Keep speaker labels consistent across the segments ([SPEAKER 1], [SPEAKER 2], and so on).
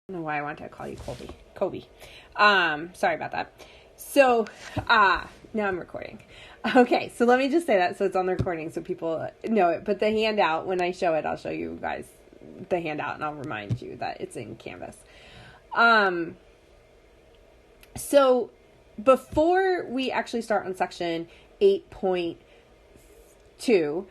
[SPEAKER 1] I don't know why I want to call you Kobe. Sorry about that. So, now I'm recording. Okay, so let me just say that so it's on the recording so people know it. But the handout, when I show it, I'll show you guys the handout and I'll remind you that it's in Canvas. So before we actually start on section 8.2,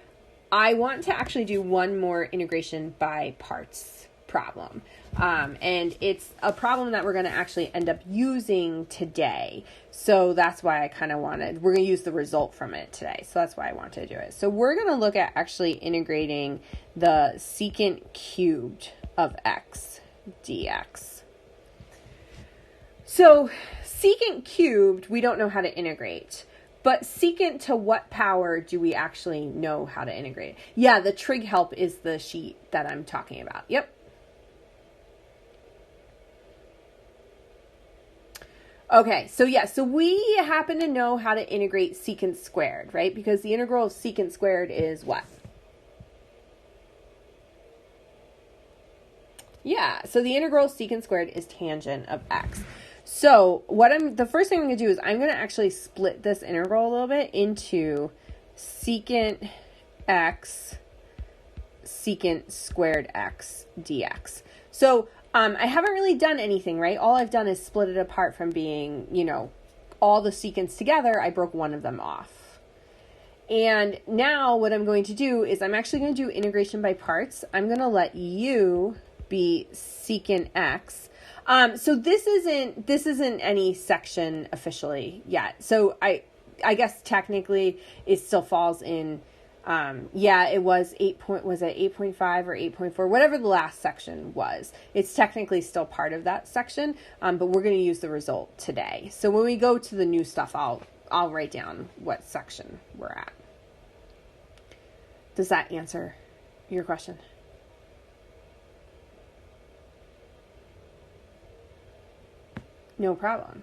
[SPEAKER 1] I want to actually do one more integration by parts problem. And it's a problem that we're going to actually end up using today. So that's why I kind of wanted, we're going to use the result from it today. So that's why I wanted to do it. So we're going to look at actually integrating the secant cubed of x dx. So secant cubed, we don't know how to integrate. But secant to what power do we actually know how to integrate? Yeah, the trig help is the sheet that I'm talking about. Yep. Okay, so yeah, so we happen to know how to integrate secant squared, right? Because the integral of secant squared is what? Yeah, so the integral of secant squared is tangent of x. So the first thing I'm going to do is I'm going to actually split this integral a little bit into secant x, secant squared x dx. So I haven't really done anything, right? All I've done is split it apart from being, all the secants together. I broke one of them off. And now what I'm going to do is I'm actually going to do integration by parts. I'm going to let u be secant x. So this isn't any section officially yet. So I guess technically it still falls in, it was 8.5 or 8.4, whatever the last section was. It's technically still part of that section, but we're going to use the result today. So when we go to the new stuff, I'll write down what section we're at. Does that answer your question? No problem.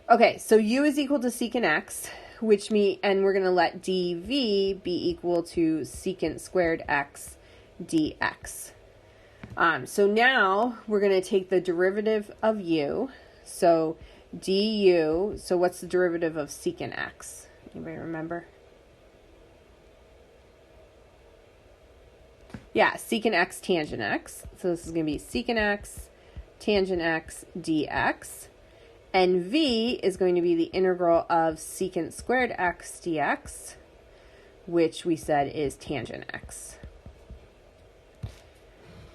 [SPEAKER 1] Okay, so u is equal to secant x, and we're going to let dv be equal to secant squared x dx. So now we're going to take the derivative of u. So du, so what's the derivative of secant x? Anybody remember? Yeah, secant x tangent x. So this is going to be secant x tangent x dx. And v is going to be the integral of secant squared x dx, which we said is tangent x.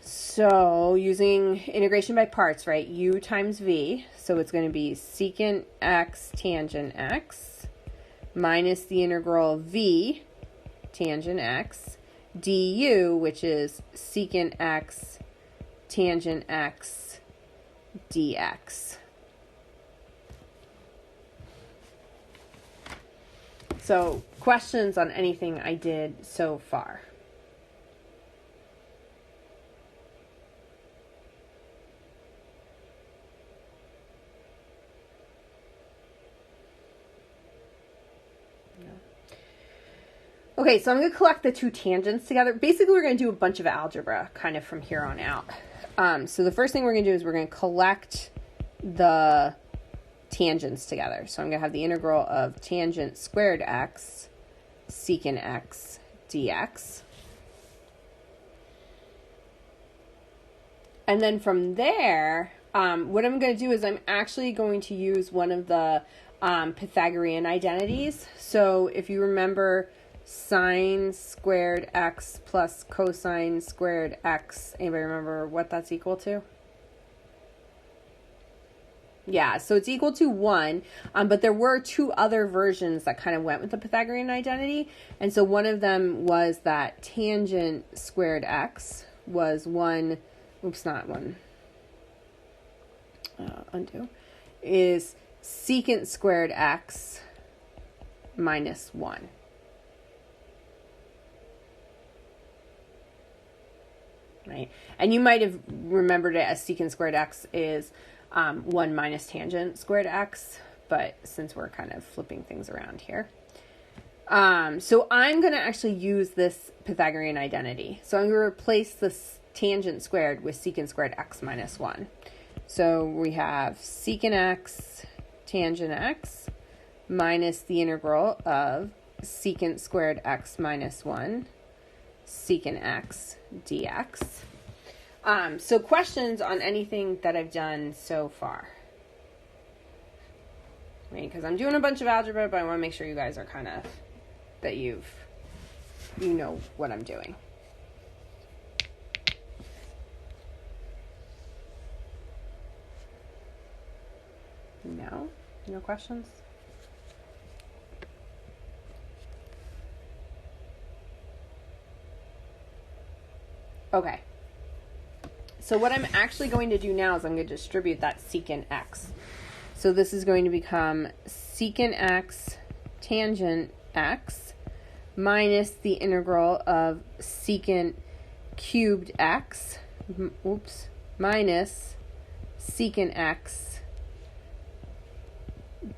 [SPEAKER 1] So using integration by parts, right, u times v, so it's going to be secant x tangent x minus the integral v tangent x du, which is secant x tangent x dx. So, questions on anything I did so far? No. Okay, so I'm going to collect the two tangents together. Basically, we're going to do a bunch of algebra kind of from here on out. So the first thing we're going to do is we're going to collect the tangents together. So I'm going to have the integral of tangent squared x secant x dx. And then from there, what I'm going to do is I'm actually going to use one of the Pythagorean identities. So if you remember sine squared x plus cosine squared x, anybody remember what that's equal to? Yeah, so it's equal to 1, but there were two other versions that kind of went with the Pythagorean identity, and so one of them was that tangent squared x was 1, is secant squared x minus 1. Right, and you might have remembered it as secant squared x is 1 minus tangent squared x, but since we're kind of flipping things around here. So I'm going to actually use this Pythagorean identity. So I'm going to replace this tangent squared with secant squared x minus 1. So we have secant x tangent x minus the integral of secant squared x minus 1 secant x dx. So questions on anything that I've done so far? Because I'm doing a bunch of algebra, but I want to make sure you guys are kind of, that you know what I'm doing. No? No questions? Okay. So what I'm actually going to do now is I'm going to distribute that secant x. So this is going to become secant x tangent x minus the integral of secant cubed x, minus secant x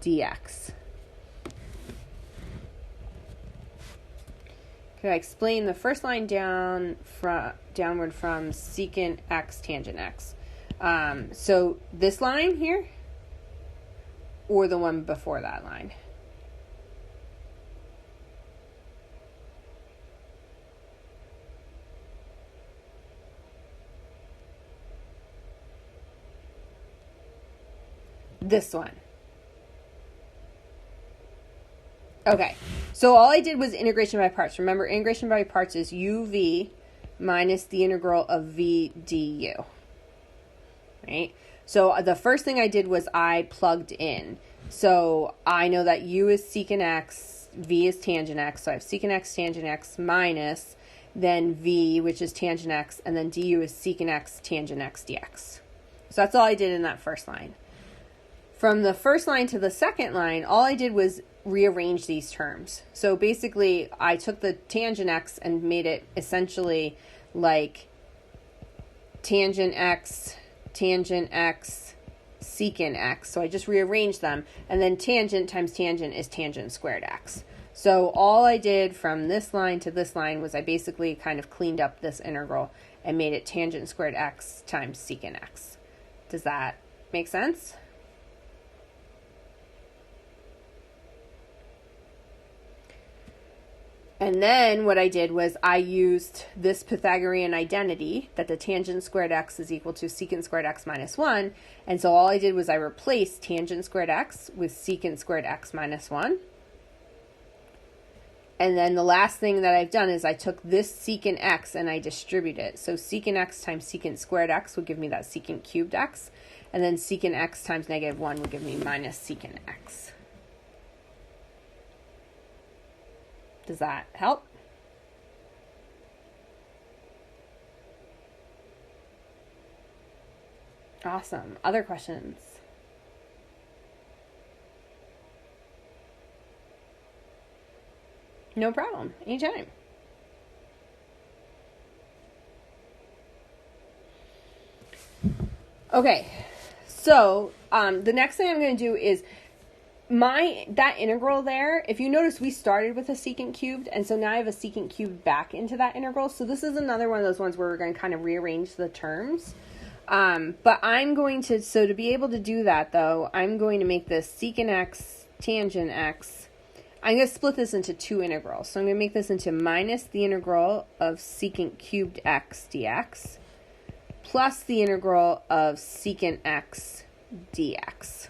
[SPEAKER 1] dx. Could I explain the first line downward from secant x tangent x? So this line here, or the one before that line? This one. Okay, so all I did was integration by parts. Remember, integration by parts is uv minus the integral of v du. Right? So the first thing I did was I plugged in. So I know that u is secant x, v is tangent x. So I have secant x tangent x minus then v, which is tangent x, and then du is secant x tangent x dx. So that's all I did in that first line. From the first line to the second line, all I did was rearrange these terms. So basically, I took the tangent x and made it essentially like tangent x, secant x. So I just rearranged them, and then tangent times tangent is tangent squared x. So all I did from this line to this line was I basically kind of cleaned up this integral and made it tangent squared x times secant x. Does that make sense? And then what I did was I used this Pythagorean identity that the tangent squared x is equal to secant squared x minus 1. And so all I did was I replaced tangent squared x with secant squared x minus 1. And then the last thing that I've done is I took this secant x and I distributed it. So secant x times secant squared x would give me that secant cubed x. And then secant x times negative 1 would give me minus secant x. Does that help? Awesome. Other questions? No problem. Anytime. Okay. So, the next thing I'm going to do is that integral there, if you notice, we started with a secant cubed, and so now I have a secant cubed back into that integral. So this is another one of those ones where we're going to kind of rearrange the terms. But I'm going to, so to be able to do that though, I'm going to make this secant x tangent x. I'm going to split this into two integrals. So I'm going to make this into minus the integral of secant cubed x dx plus the integral of secant x dx.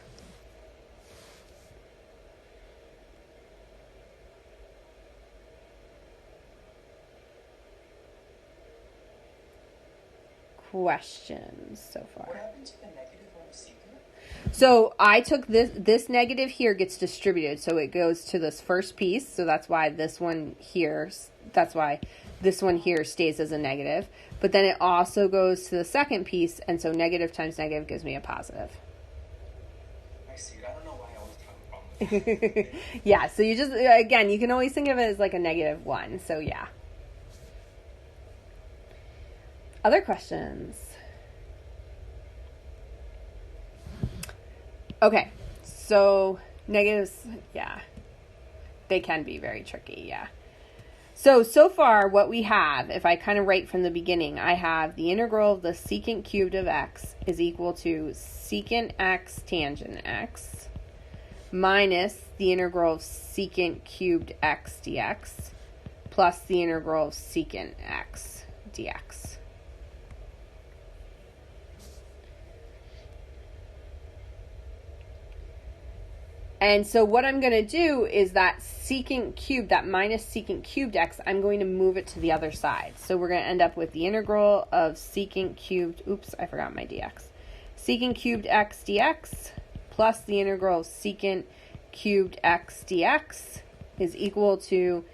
[SPEAKER 1] Questions so far?
[SPEAKER 2] What happened to the negative on the secant?
[SPEAKER 1] So I took this negative here gets distributed, so it goes to this first piece. So that's why this one here stays as a negative. But then it also goes to the second piece, and so negative times negative gives me a positive.
[SPEAKER 2] I see. I don't know why I always have a problem with that.
[SPEAKER 1] Yeah, so you just, again, you can always think of it as like a negative 1. So yeah. Other questions? Okay, so negatives, yeah, they can be very tricky, yeah. So far what we have, if I kind of write from the beginning, I have the integral of the secant cubed of x is equal to secant x tangent x minus the integral of secant cubed x dx plus the integral of secant x dx. And so what I'm going to do is that secant cubed, that minus secant cubed x, I'm going to move it to the other side. So we're going to end up with the integral of secant cubed, oops, I forgot my dx. Secant cubed x dx plus the integral of secant cubed x dx is equal to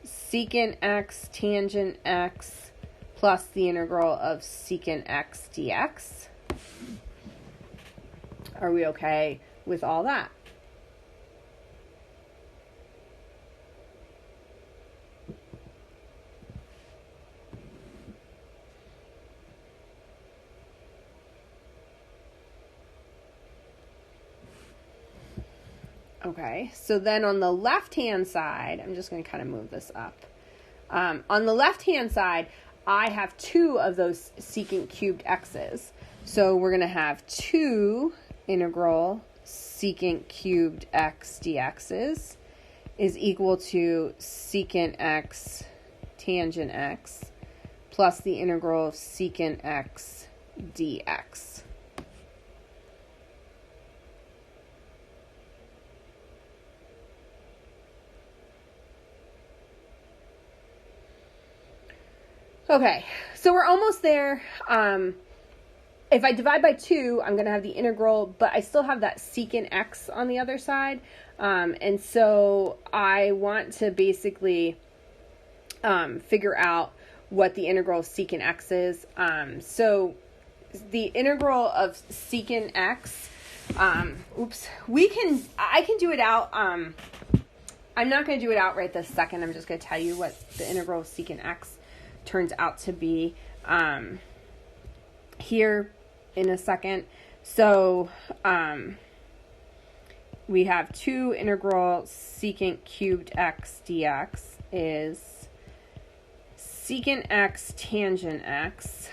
[SPEAKER 1] secant x tangent x plus the integral of secant x dx. Are we okay with all that? Okay, so then on the left-hand side, I'm just going to kind of move this up. On the left-hand side, I have two of those secant cubed x's. So we're going to have two integral secant cubed x dx's is equal to secant x tangent x plus the integral of secant x dx. Okay, so we're almost there. If I divide by 2, I'm going to have the integral, but I still have that secant x on the other side. And so I want to basically figure out what the integral of secant x is. So the integral of secant x, I can do it out. I'm not going to do it out right this second. I'm just going to tell you what the integral of secant x turns out to be here in a second. So we have 2 integral secant cubed x dx is secant x tangent x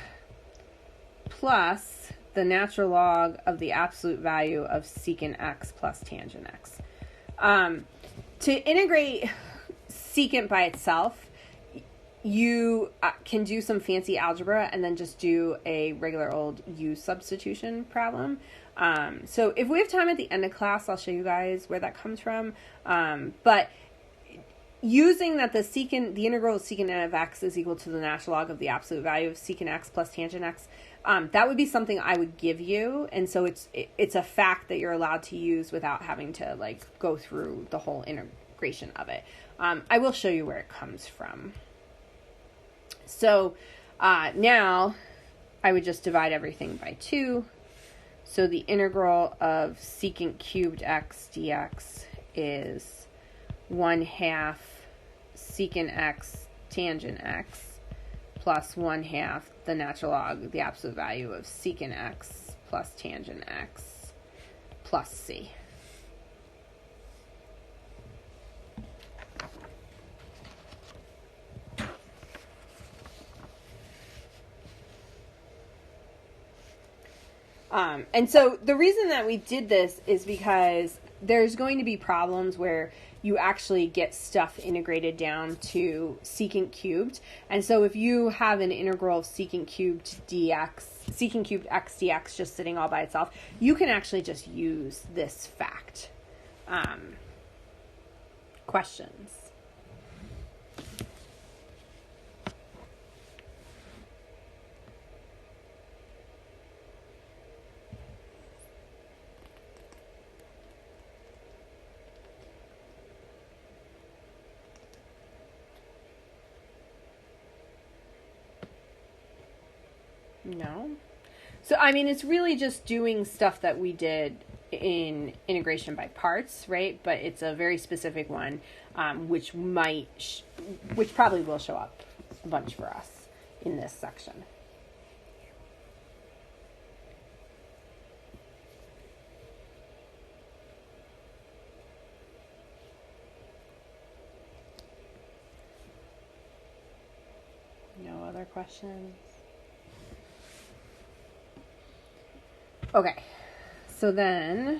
[SPEAKER 1] plus the natural log of the absolute value of secant x plus tangent x. To integrate secant by itself, you can do some fancy algebra and then just do a regular old U substitution problem. So if we have time at the end of class, I'll show you guys where that comes from. But using that the integral of secant of x is equal to the natural log of the absolute value of secant x plus tangent x, that would be something I would give you. And so it's a fact that you're allowed to use without having to go through the whole integration of it. I will show you where it comes from. So now I would just divide everything by 2. So the integral of secant cubed x dx is 1/2 secant x tangent x plus 1/2 the natural log, the absolute value of secant x plus tangent x plus c. And so the reason that we did this is because there's going to be problems where you actually get stuff integrated down to secant cubed. And so if you have an integral of secant cubed x dx just sitting all by itself, you can actually just use this fact. Questions? No. So, I mean, it's really just doing stuff that we did in integration by parts, right? But it's a very specific one, which probably will show up a bunch for us in this section. questions? Okay, so then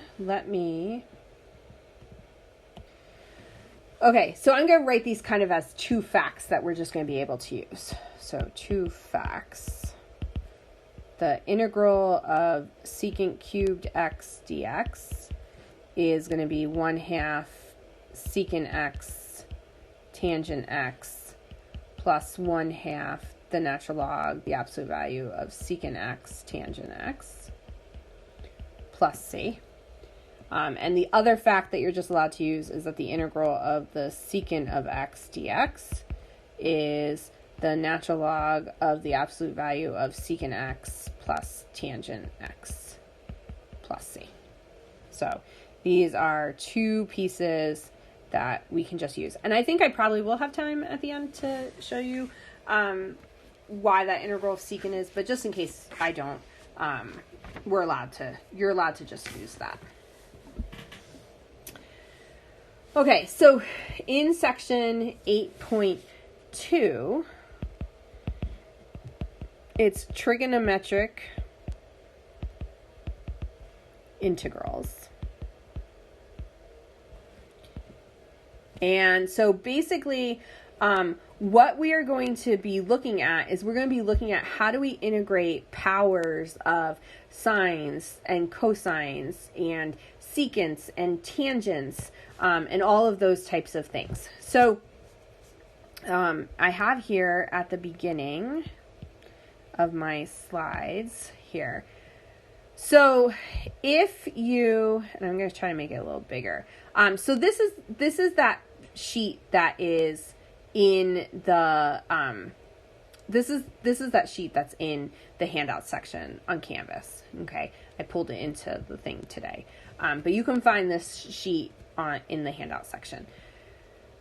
[SPEAKER 1] okay, so I'm going to write these kind of as two facts that we're just going to be able to use. So two facts. The integral of secant cubed x dx is going to be 1/2 secant x tangent x plus 1/2 the natural log, the absolute value of secant x tangent x plus c. And the other fact that you're just allowed to use is that the integral of the secant of x dx is the natural log of the absolute value of secant x plus tangent x plus c. So these are two pieces that we can just use. And I think I probably will have time at the end to show you why that integral of secant is, but just in case I don't, you're allowed to just use that. Okay, so in section 8.2, it's trigonometric integrals. And so basically, what we are going to be looking at is we're going to be looking at how do we integrate powers of sines and cosines and secants and tangents and all of those types of things. So I have here at the beginning of my slides here. So if you, and I'm going to try to make it a little bigger. So this is that sheet that is in the this is that sheet that's in the handout section on Canvas. Okay, I pulled it into the thing today, but you can find this sheet in the handout section.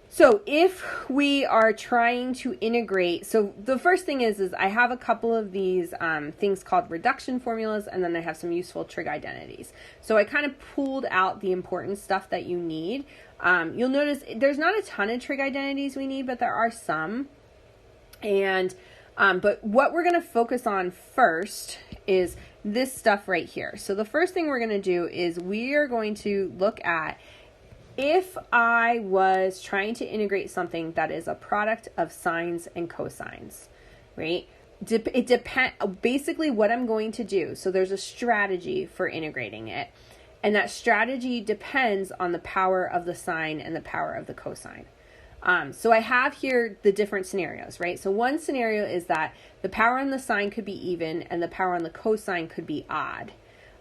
[SPEAKER 1] So if we are trying to integrate, so the first thing is I have a couple of these things called reduction formulas, and then I have some useful trig identities. So I kind of pulled out the important stuff that you need. You'll notice there's not a ton of trig identities we need, but there are some. And but what we're going to focus on first is this stuff right here. So the first thing we're going to do is we are going to look at if I was trying to integrate something that is a product of sines and cosines, right? It depends, basically what I'm going to do. So there's a strategy for integrating it. And that strategy depends on the power of the sine and the power of the cosine. So I have here the different scenarios, right? So one scenario is that the power on the sine could be even and the power on the cosine could be odd.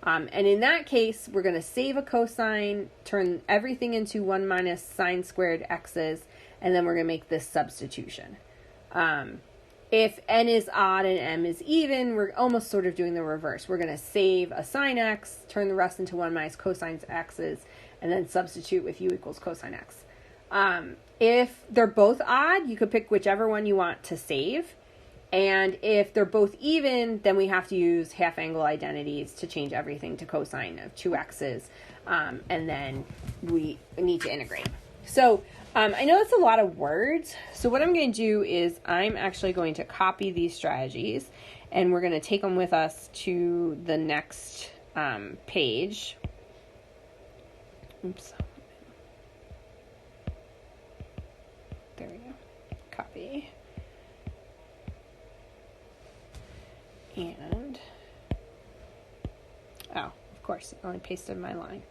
[SPEAKER 1] And in that case, we're going to save a cosine, turn everything into 1 minus sine squared x's, and then we're going to make this substitution. If n is odd and m is even, we're almost sort of doing the reverse. We're going to save a sine x, turn the rest into 1 minus cosine x's, and then substitute with u equals cosine x. If they're both odd, you could pick whichever one you want to save. And if they're both even, then we have to use half angle identities to change everything to cosine of 2x's. And then we need to integrate. So I know that's a lot of words. So what I'm going to do is I'm actually going to copy these strategies. And we're going to take them with us to the next page. Oops. There we go. Copy. And, oh, of course, I only pasted my line.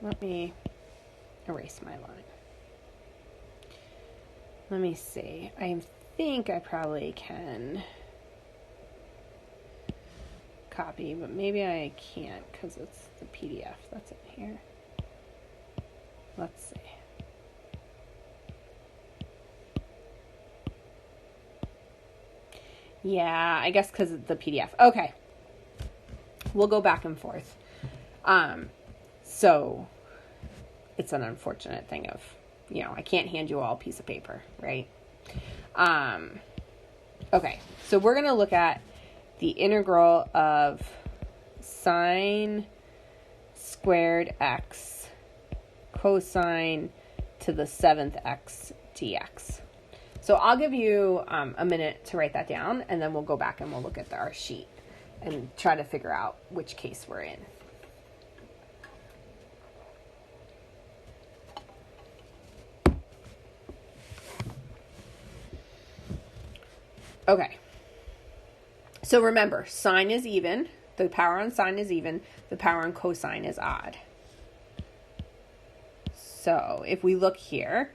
[SPEAKER 1] Let me erase my line. Let me see. I think I probably can copy, but maybe I can't because it's the PDF that's in here. Let's see. Yeah, I guess because it's the PDF. Okay. We'll go back and forth. So it's an unfortunate thing of, I can't hand you all a piece of paper, right? Okay. So we're going to look at the integral of sine squared x cosine to the 7th x dx. So I'll give you a minute to write that down, and then we'll go back and we'll look at our sheet and try to figure out which case we're in. Okay. So remember, sine is even. The power on sine is even. The power on cosine is odd. So if we look here,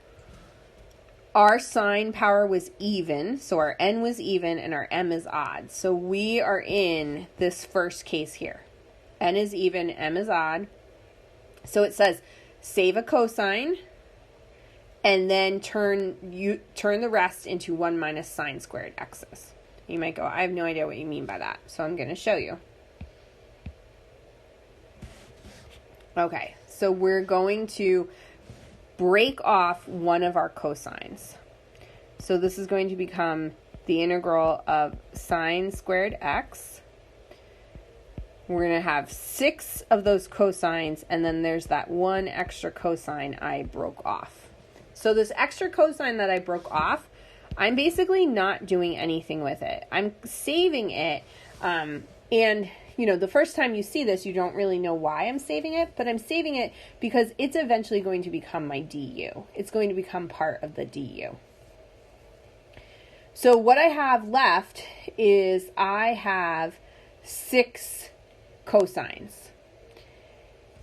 [SPEAKER 1] our sine power was even, so our n was even, and our m is odd. So we are in this first case here. N is even, m is odd. So it says, save a cosine, and then turn the rest into 1 minus sine squared x's. You might go, I have no idea what you mean by that, so I'm going to show you. Okay, so we're going to break off one of our cosines. So this is going to become the integral of sine squared x. We're going to have 6 of those cosines, and then there's that one extra cosine I broke off. So this extra cosine that I broke off, I'm basically not doing anything with it. I'm saving it, and you know, the first time you see this, you don't really know why I'm saving it, but I'm saving it because it's eventually going to become my du. It's going to become part of the du. So what I have left is I have 6 cosines.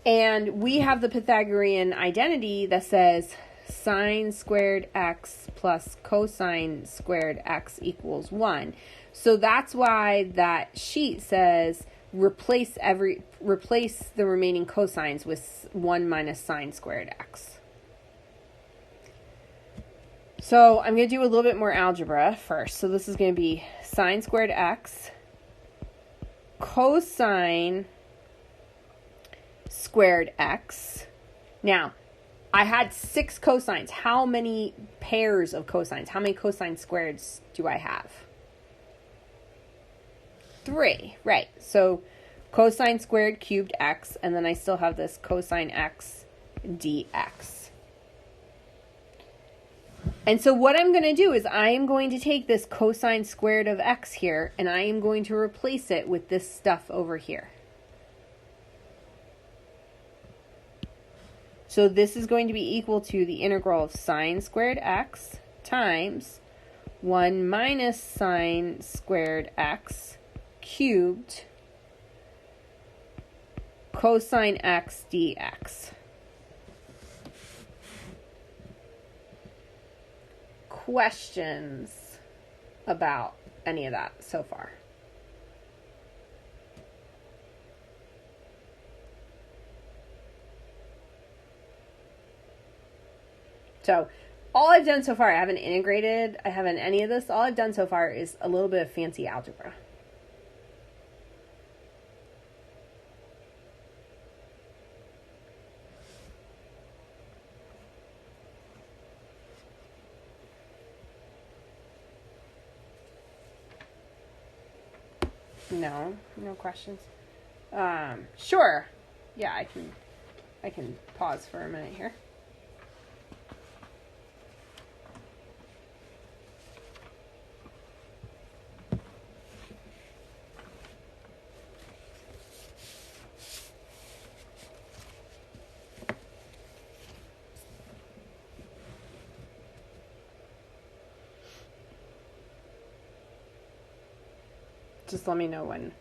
[SPEAKER 1] And we have the Pythagorean identity that says sine squared x plus cosine squared x equals 1. So that's why that sheet says replace the remaining cosines with 1 minus sine squared x. So I'm going to do a little bit more algebra first. So this is going to be sine squared x cosine squared x. Now, I had 6 cosines. How many pairs of cosines? How many cosine squareds do I have? 3, right. So cosine squared cubed x, and then I still have this cosine x dx. And so what I'm going to do is I am going to take this cosine squared of x here, and I am going to replace it with this stuff over here. So this is going to be equal to the integral of sine squared x times 1 minus sine squared x cubed cosine x dx. Questions about any of that so far? So all I've done so far, I haven't integrated, I haven't any of this. All I've done so far is a little bit of fancy algebra. No questions. Sure. Yeah, I can pause for a minute here. Just let me know when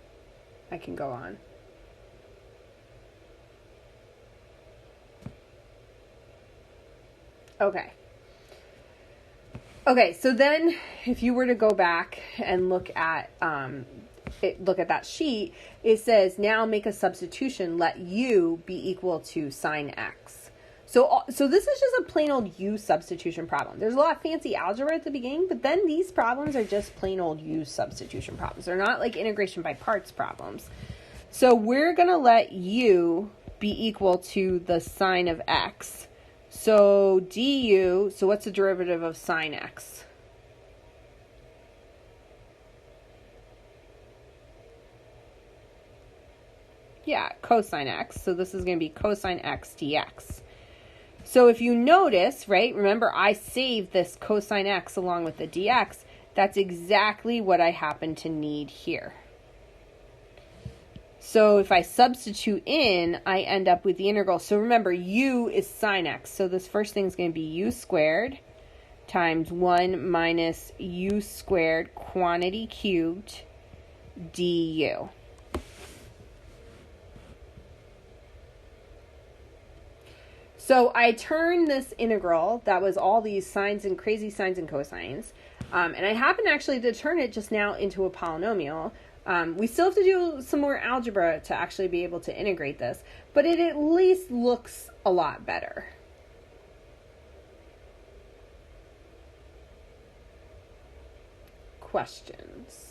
[SPEAKER 1] I can go on. Okay. Okay, so then if you were to go back and look at that sheet, it says now make a substitution, let u be equal to sine x. So this is just a plain old u substitution problem. There's a lot of fancy algebra at the beginning, but then these problems are just plain old u substitution problems. They're not like integration by parts problems. So we're going to let u be equal to the sine of x. So du, so what's the derivative of sine x? Yeah, cosine x. So this is going to be cosine x dx. So if you notice, right, remember I saved this cosine x along with the dx. That's exactly what I happen to need here. So if I substitute in, I end up with the integral. So remember, u is sine x. So this first thing is going to be u squared times 1 minus u squared quantity cubed du. So I turned this integral, that was all these sines and crazy sines and cosines, and I happened actually to turn it just now into a polynomial. We still have to do some more algebra to actually be able to integrate this, but it at least looks a lot better. Questions?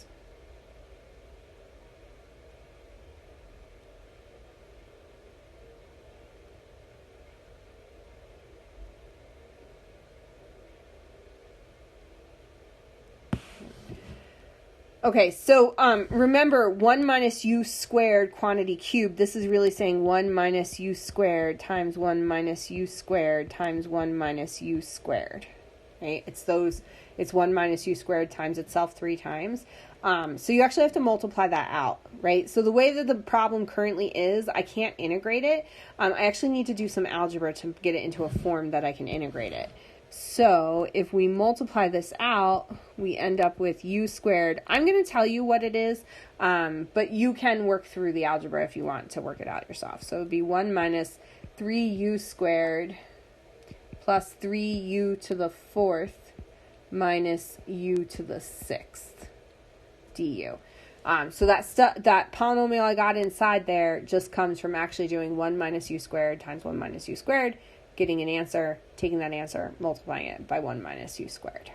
[SPEAKER 1] Okay, so remember 1 minus u squared quantity cubed, this is really saying 1 minus u squared times 1 minus u squared times 1 minus u squared, right? It's 1 minus u squared times itself 3 times. So you actually have to multiply that out, right? So the way that the problem currently is, I can't integrate it. I actually need to do some algebra to get it into a form that I can integrate it. So if we multiply this out, we end up with u squared. I'm going to tell you what it is, but you can work through the algebra if you want to work it out yourself. So it would be 1 minus 3u squared plus 3u to the 4th minus u to the 6th du. So that polynomial I got inside there just comes from actually doing 1 minus u squared times 1 minus u squared, getting an answer, taking that answer, multiplying it by 1 minus u squared.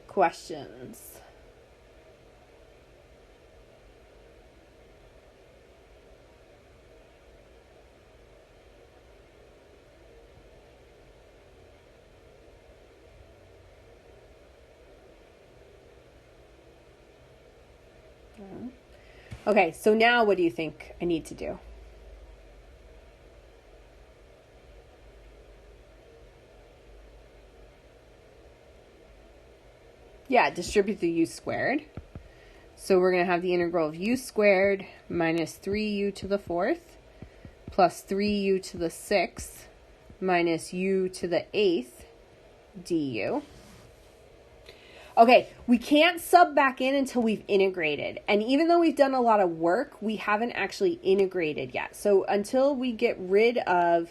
[SPEAKER 1] Questions? Okay, so now what do you think I need to do? Yeah, distribute the u squared. So we're going to have the integral of u squared minus 3u to the 4th plus 3u to the 6th minus u to the 8th du. Okay, we can't sub back in until we've integrated. And even though we've done a lot of work, we haven't actually integrated yet. So until we get rid of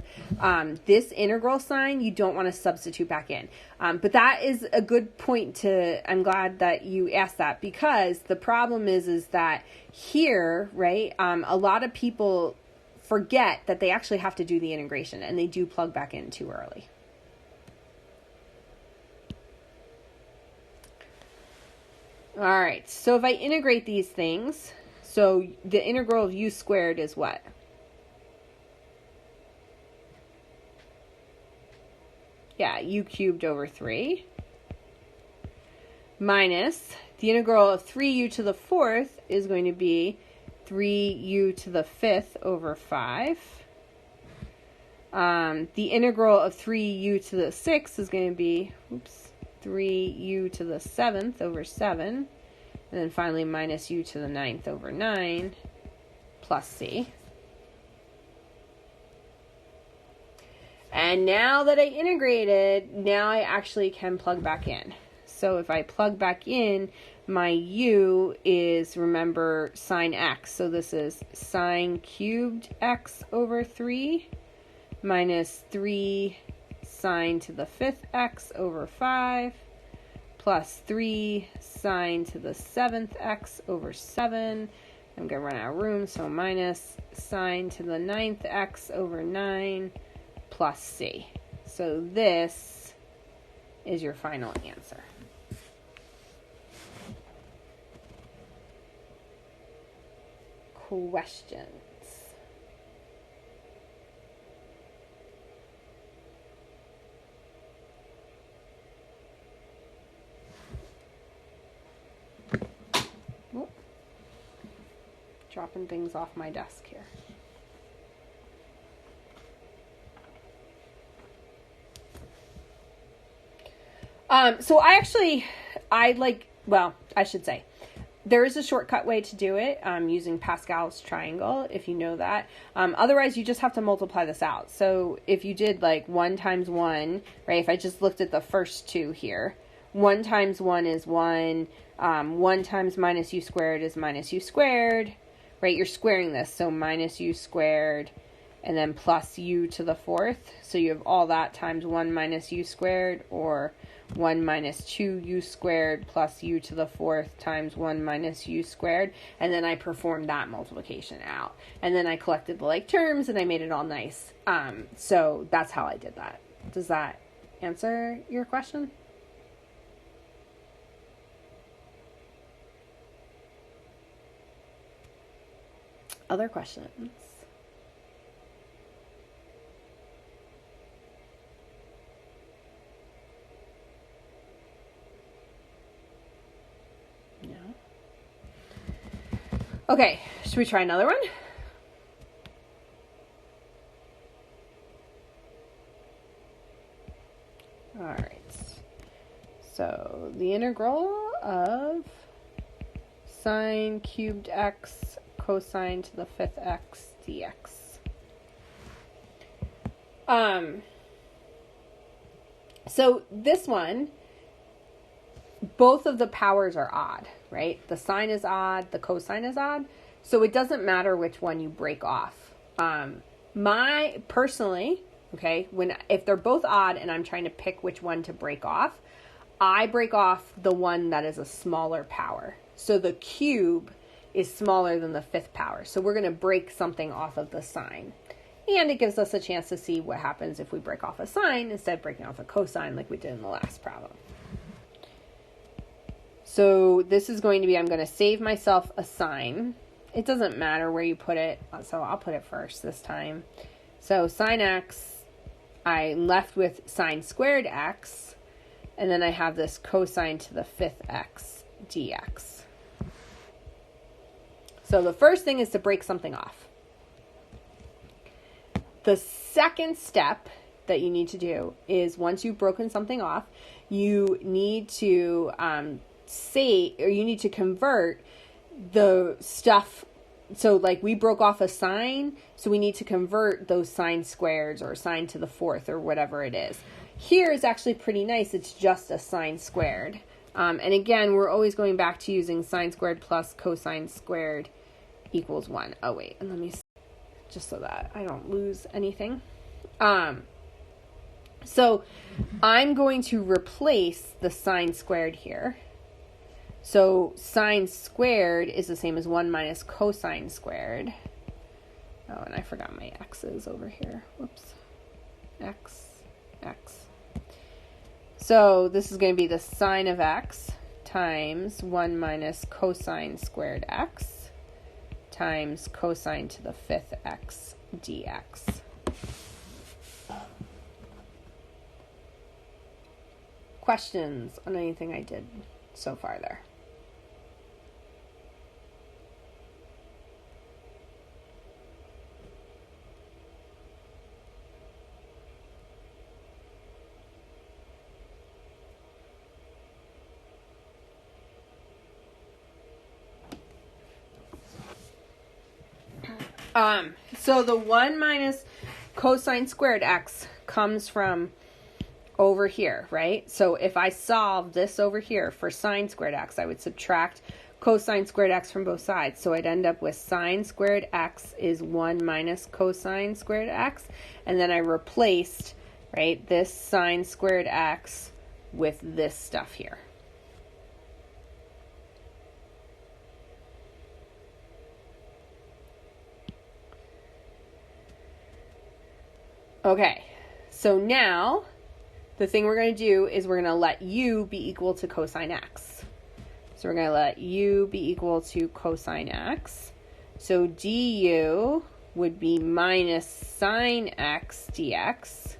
[SPEAKER 1] this integral sign, you don't want to substitute back in. But that is a good point to, I'm glad that you asked that, because the problem is that here, right, a lot of people forget that they actually have to do the integration, and they do plug back in too early. All right, so if I integrate these things, so the integral of u squared is what? Yeah, u cubed over 3 minus the integral of 3u to the 4th is going to be 3u to the 5th over 5. The integral of 3u to the 6th is going to be, 3u to the 7th over 7, and then finally minus u to the 9th over 9, plus c. And now that I integrated, now I actually can plug back in. So if I plug back in, my u is, remember, sine x. So this is sine cubed x over 3 minus 3 sine to the 5th x over 5 plus 3 sine to the 7th x over 7. I'm going to run out of room, so minus sine to the 9th x over 9 plus c. So this is your final answer. Questions? Dropping things off my desk here. So I should say, there is a shortcut way to do it using Pascal's triangle, if you know that. Otherwise, you just have to multiply this out. So if you did like 1 times 1, right, if I just looked at the first two here, 1 times 1 is 1, 1 times minus u squared is minus u squared, right? You're squaring this, so minus u squared, and then plus u to the 4th. So you have all that times 1 minus u squared, or 1 minus 2u squared plus u to the 4th times 1 minus u squared. And then I performed that multiplication out. And then I collected the like terms and I made it all nice. So that's how I did that. Does that answer your question? Other questions? No. Okay, should we try another one? All right. So the integral of sine cubed x cosine to the 5th x dx. So this one, both of the powers are odd, right? The sine is odd, the cosine is odd. So it doesn't matter which one you break off. Personally, okay, if they're both odd and I'm trying to pick which one to break off, I break off the one that is a smaller power. So the cube is smaller than the 5th power. So we're going to break something off of the sine. And it gives us a chance to see what happens if we break off a sine instead of breaking off a cosine like we did in the last problem. So this is going to be, I'm going to save myself a sine. It doesn't matter where you put it, so I'll put it first this time. So sine x, I'm left with sine squared x, and then I have this cosine to the 5th x dx. So the first thing is to break something off. The second step that you need to do is, once you've broken something off, you need to you need to convert the stuff. So like we broke off a sine, so we need to convert those sine squareds or sine to the 4th or whatever it is. Here is actually pretty nice. It's just a sine squared. And again, we're always going back to using sine squared plus cosine squared equals 1. Oh wait, and let me, just so that I don't lose anything. So I'm going to replace the sine squared here. So sine squared is the same as 1 minus cosine squared. Oh, and I forgot my x's over here. Whoops. X. So this is going to be the sine of x times 1 minus cosine squared x times cosine to the 5th x dx. Questions on anything I did so far there? So the 1 minus cosine squared x comes from over here, right? So if I solve this over here for sine squared x, I would subtract cosine squared x from both sides. So I'd end up with sine squared x is 1 minus cosine squared x. And then I replaced, right, this sine squared x with this stuff here. Okay, so now the thing we're going to do is we're going to let u be equal to cosine x. So we're going to let u be equal to cosine x. So du would be minus sine x dx.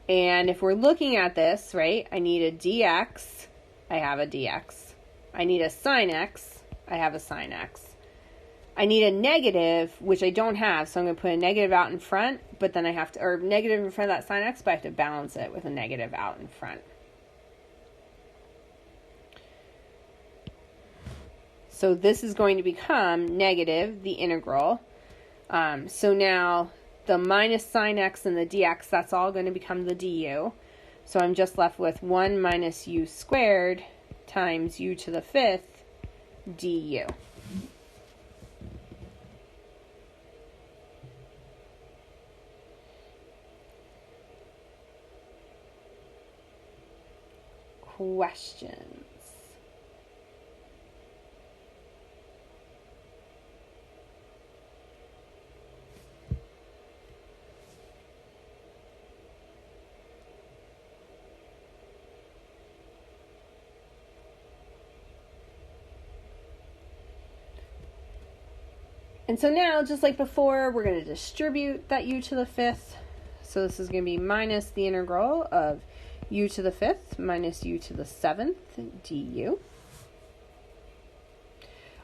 [SPEAKER 1] And if we're looking at this, right, I need a dx, I have a dx. I need a sine x, I have a sine x. I need a negative, which I don't have, so I'm going to put a negative out in front, but then I have to, or negative in front of that sine x, but I have to balance it with a negative out in front. So this is going to become negative, the integral. So now the minus sine x and the dx, that's all going to become the du. So I'm just left with 1 minus u squared times u to the 5th du. Questions? And so now, just like before, we're going to distribute that u to the 5th. So this is going to be minus the integral of u to the 5th minus u to the 7th du.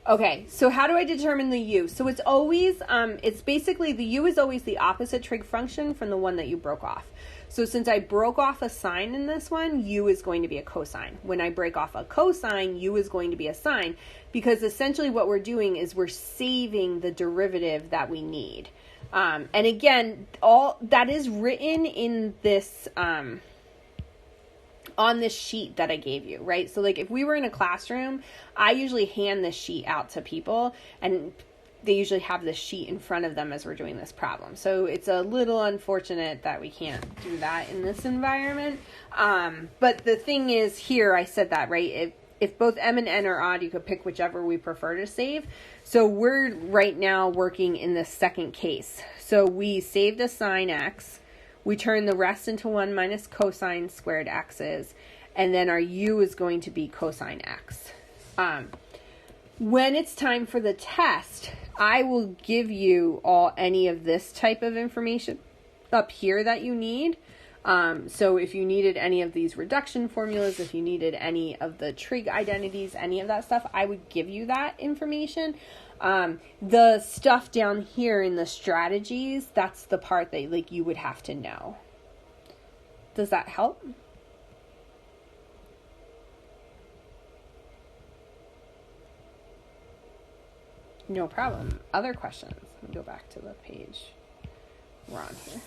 [SPEAKER 1] Okay, so how do I determine the u? So it's always, it's basically, the u is always the opposite trig function from the one that you broke off. So since I broke off a sine in this one, u is going to be a cosine. When I break off a cosine, u is going to be a sine, because essentially what we're doing is we're saving the derivative that we need. And again, all that is written in this, on this sheet that I gave you, right? So like if we were in a classroom, I usually hand this sheet out to people, and they usually have this sheet in front of them as we're doing this problem. So it's a little unfortunate that we can't do that in this environment. But the thing is here, I said that, right? If both m and n are odd, you could pick whichever we prefer to save. So we're right now working in the second case. So we saved a sine x. We turn the rest into 1 minus cosine squared x's, and then our u is going to be cosine x. When it's time for the test, I will give you any of this type of information up here that you need. So if you needed any of these reduction formulas, if you needed any of the trig identities, any of that stuff, I would give you that information. The stuff down here in the strategies, that's the part that like you would have to know. Does that help? No problem. Other questions? Let me go back to the page we're on here.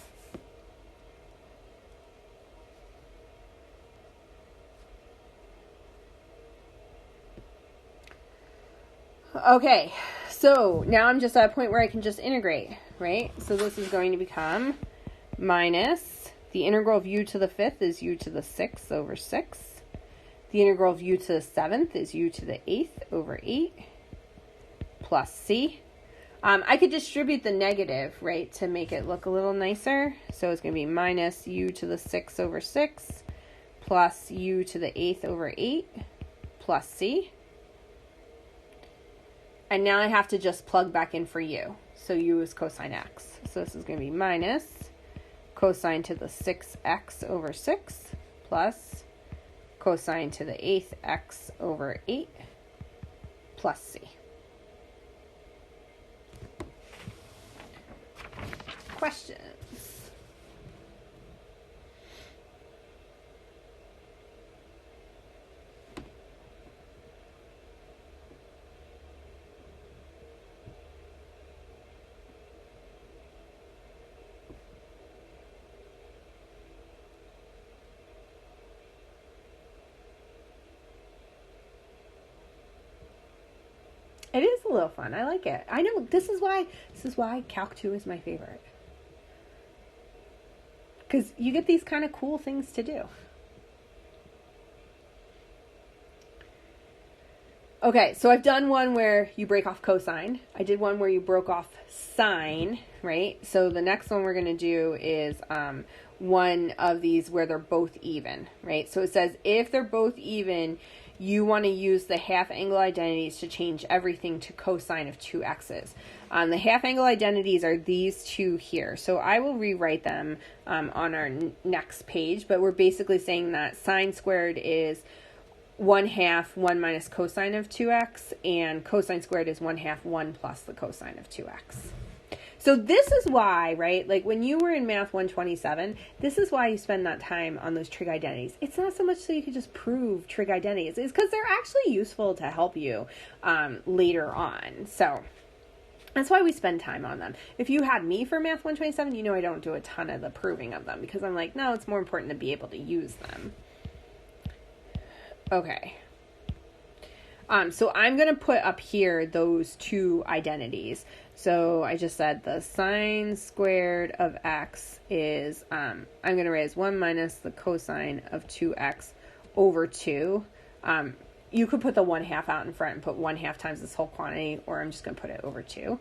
[SPEAKER 1] Okay, so now I'm just at a point where I can just integrate, right? So this is going to become minus the integral of u to the 5th is u to the 6th over 6. The integral of u to the 7th is u to the 8th over 8 plus c. I could distribute the negative, right, to make it look a little nicer. So it's going to be minus u to the 6 over 6 plus u to the 8th over 8 plus c. And now I have to just plug back in for u. So u is cosine x. So this is going to be minus cosine to the 6x over 6 plus cosine to the 8th x over 8 plus c. Questions? It is a little fun. I like it. I know this is why Calc 2 is my favorite. Because you get these kind of cool things to do. Okay, so I've done one where you break off cosine. I did one where you broke off sine, right? So the next one we're going to do is one of these where they're both even, right? So it says if they're both even, you want to use the half angle identities to change everything to cosine of 2x's. The half angle identities are these two here. So I will rewrite them on our next page, but we're basically saying that sine squared is 1/2 1 minus cosine of 2x, and cosine squared is 1/2 1 plus the cosine of 2x. So this is why, right, like when you were in Math 127, this is why you spend that time on those trig identities. It's not so much so you can just prove trig identities. It's because they're actually useful to help you later on. So that's why we spend time on them. If you had me for Math 127, you know I don't do a ton of the proving of them because I'm like, no, it's more important to be able to use them. Okay. So I'm going to put up here those two identities. So I just said the sine squared of x is, I'm going to write as 1 minus the cosine of 2x over 2. You could put the 1/2 out in front and put 1/2 times this whole quantity, or I'm just going to put it over 2.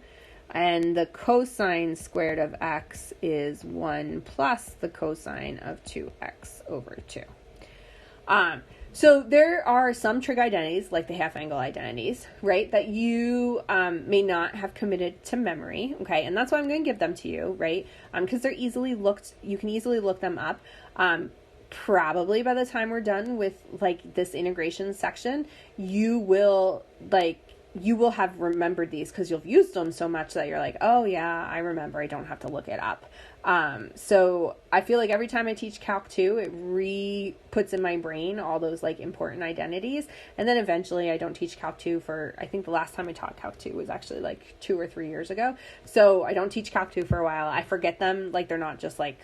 [SPEAKER 1] And the cosine squared of x is 1 plus the cosine of 2x over 2. So there are some trig identities, like the half angle identities, right, that you may not have committed to memory, okay, and that's why I'm going to give them to you, right, because they're easily looked, you can easily look them up. Probably by the time we're done with, like, this integration section, you will have remembered these because you've used them so much that you're like, oh yeah, I remember, I don't have to look it up. So I feel like every time I teach Calc 2, it re-puts in my brain all those like important identities. And then eventually I don't teach Calc 2 for, I think the last time I taught Calc 2 was actually like 2 or 3 years ago. So I don't teach Calc 2 for a while. I forget them, like they're not just like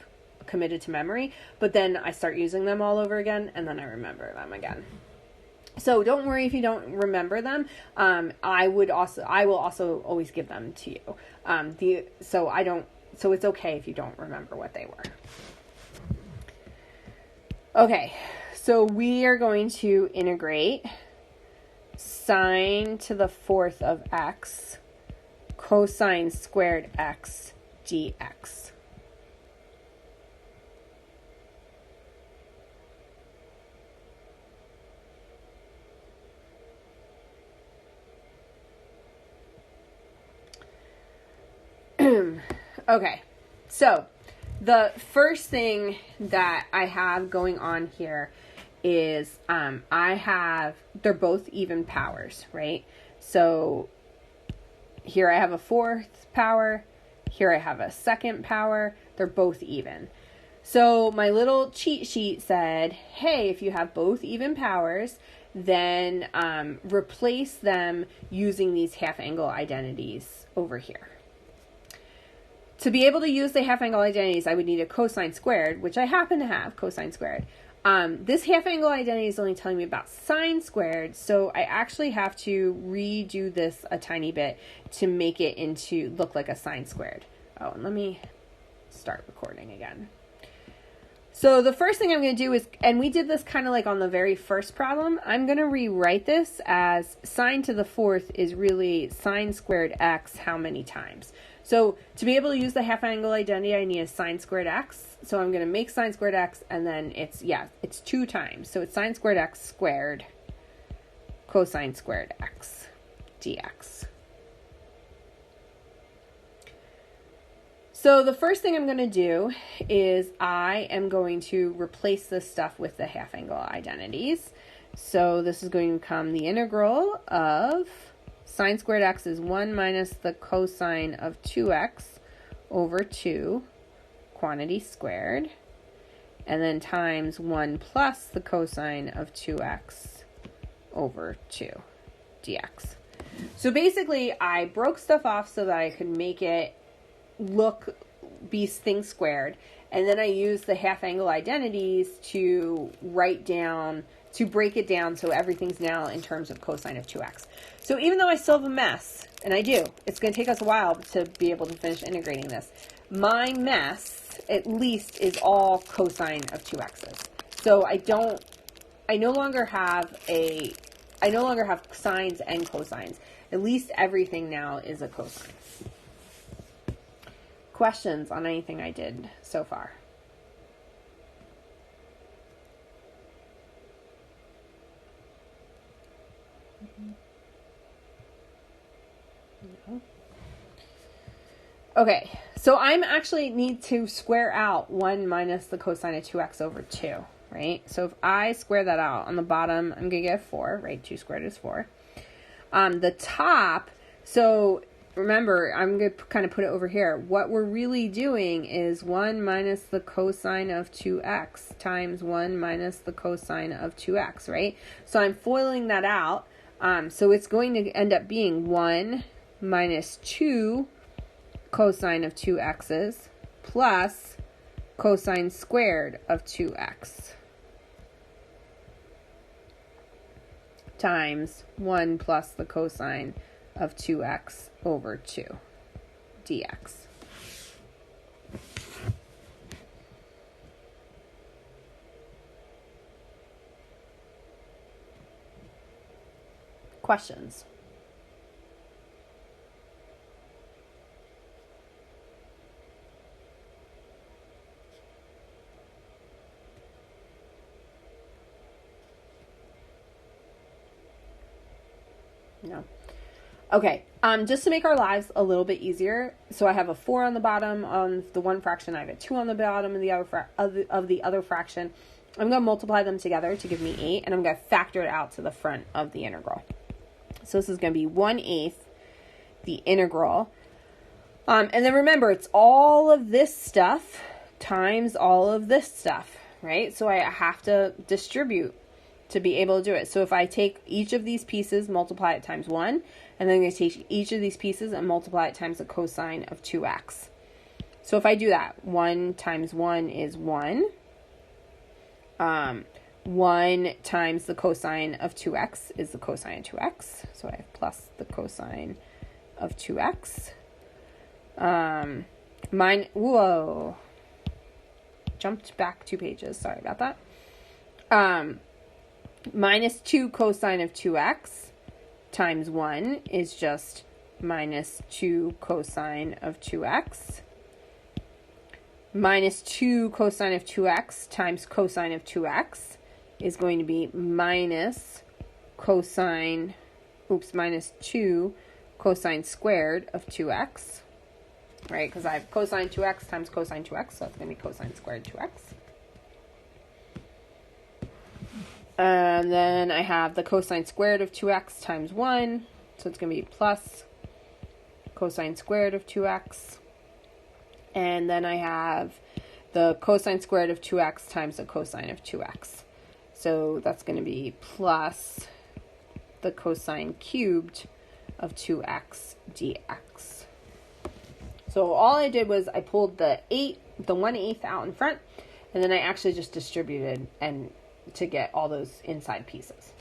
[SPEAKER 1] committed to memory, but then I start using them all over again and then I remember them again. So don't worry if you don't remember them. I will also always give them to you. So it's okay if you don't remember what they were. Okay, so we are going to integrate sine to the 4th of x cosine squared x dx. Okay, so the first thing that I have going on here is they're both even powers, right? So here I have a 4th power, here I have a 2nd power, they're both even. So my little cheat sheet said, hey, if you have both even powers, then replace them using these half angle identities over here. To be able to use the half angle identities, I would need a cosine squared, which I happen to have, cosine squared. This half angle identity is only telling me about sine squared, so I actually have to redo this a tiny bit to make it look like a sine squared. Oh, and let me start recording again. So the first thing I'm going to do is, and we did this kind of like on the very first problem, I'm going to rewrite this as sine to the 4th is really sine squared x how many times. So to be able to use the half angle identity, I need a sine squared x. So I'm going to make sine squared x, and then it's 2 times. So it's sine squared x squared cosine squared x dx. So the first thing I'm going to do is I am going to replace this stuff with the half angle identities. So this is going to become the integral of sine squared x is 1 minus the cosine of 2x over 2, quantity squared, and then times 1 plus the cosine of 2x over 2 dx. So basically, I broke stuff off so that I could make it be things squared, and then I used the half angle identities to break it down so everything's now in terms of cosine of 2x. So even though I still have a mess, and I do, it's going to take us a while to be able to finish integrating this, my mess at least is all cosine of 2x's. So I no longer have sines and cosines. At least everything now is a cosine. Questions on anything I did so far? No. Okay, so I'm actually need to square out 1 minus the cosine of 2x over 2. right? So if I square that out, on the bottom, I'm going to get 4, right? 2 squared is 4. The top, so remember, I'm going to kind of put it over here. What we're really doing is 1 minus the cosine of 2x times 1 minus the cosine of 2x, right? So I'm foiling that out. So it's going to end up being 1 minus 2 cosine of 2x's plus cosine squared of 2x times 1 plus the cosine of 2x over 2 dx. Questions? No. Okay, just to make our lives a little bit easier, so I have a 4 on the bottom on the one fraction, I have a 2 on the bottom of the other fraction. I'm going to multiply them together to give me 8, and I'm going to factor it out to the front of the integral. So this is going to be 1/8 the integral. And then remember, it's all of this stuff times all of this stuff, right? So I have to distribute to be able to do it. So if I take each of these pieces, multiply it times 1, and then I'm going to take each of these pieces and multiply it times the cosine of 2x. So if I do that, 1 times 1 is 1. 1 times the cosine of 2x is the cosine of 2x. So I have plus the cosine of 2x. Whoa. Jumped back 2 pages. Sorry about that. Minus 2 cosine of 2x times 1 is just minus 2 cosine of 2x. Minus 2 cosine of 2x times cosine of 2x is going to be minus 2 cosine squared of 2x, right? Because I have cosine 2x times cosine 2x, so it's going to be cosine squared 2x. And then I have the cosine squared of 2x times 1, so it's going to be plus cosine squared of 2x. And then I have the cosine squared of 2x times the cosine of 2x. So that's going to be plus the cosine cubed of 2x dx. So all I did was I pulled the 1/8 out in front, and then I actually just distributed and to get all those inside pieces.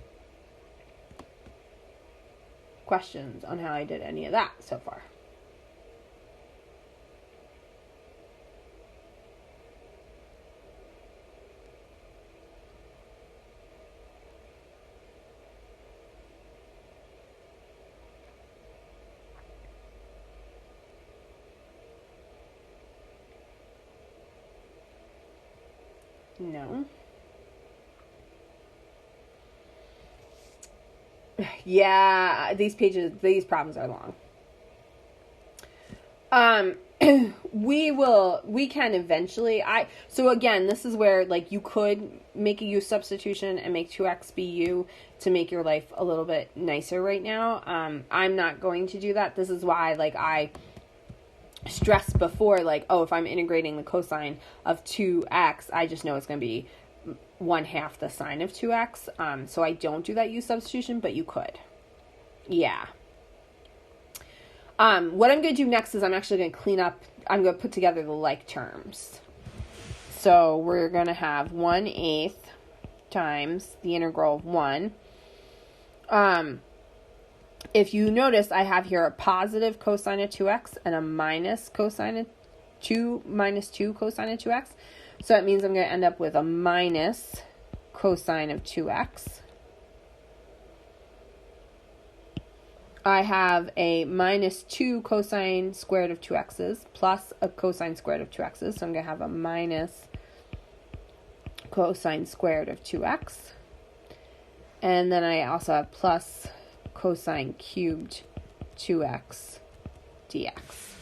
[SPEAKER 1] Questions on how I did any of that so far? No. Yeah, these problems are long. We can eventually, so again, this is where, like, you could make a u substitution and make 2x be u to make your life a little bit nicer right now. I'm not going to do that. This is why, like, I stressed before, like, oh, if I'm integrating the cosine of 2x, I just know it's going to be 1/2 the sine of 2x. So I don't do that u substitution, but you could. Yeah. What I'm going to do next is I'm actually going to I'm going to put together the like terms. So we're going to have 1/8 times the integral of 1. If you notice, I have here a positive cosine of 2x and a minus cosine of 2 cosine of 2x. So that means I'm going to end up with a minus cosine of 2x. I have a minus 2 cosine squared of 2x's plus a cosine squared of 2x's. So I'm going to have a minus cosine squared of 2x. And then I also have plus cosine cubed 2x dx.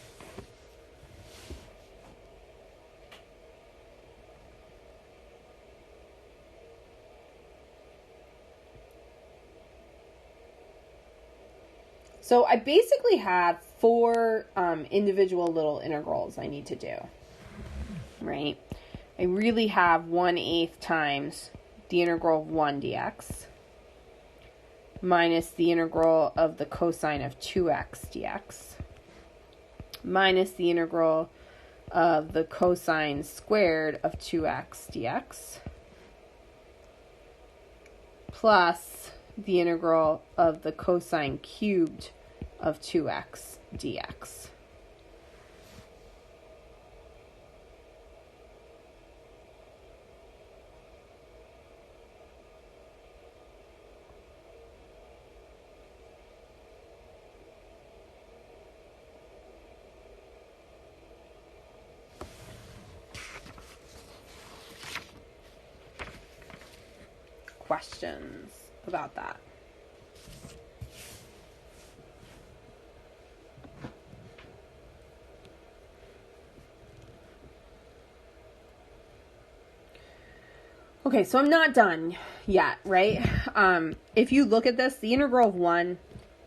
[SPEAKER 1] So I basically have 4 individual little integrals I need to do, right? I really have 1/8 times the integral of 1 dx minus the integral of the cosine of 2x dx minus the integral of the cosine squared of 2x dx plus the integral of the cosine cubed of 2x dx. Questions about that? Okay, so I'm not done yet, right? If you look at this, the integral of 1,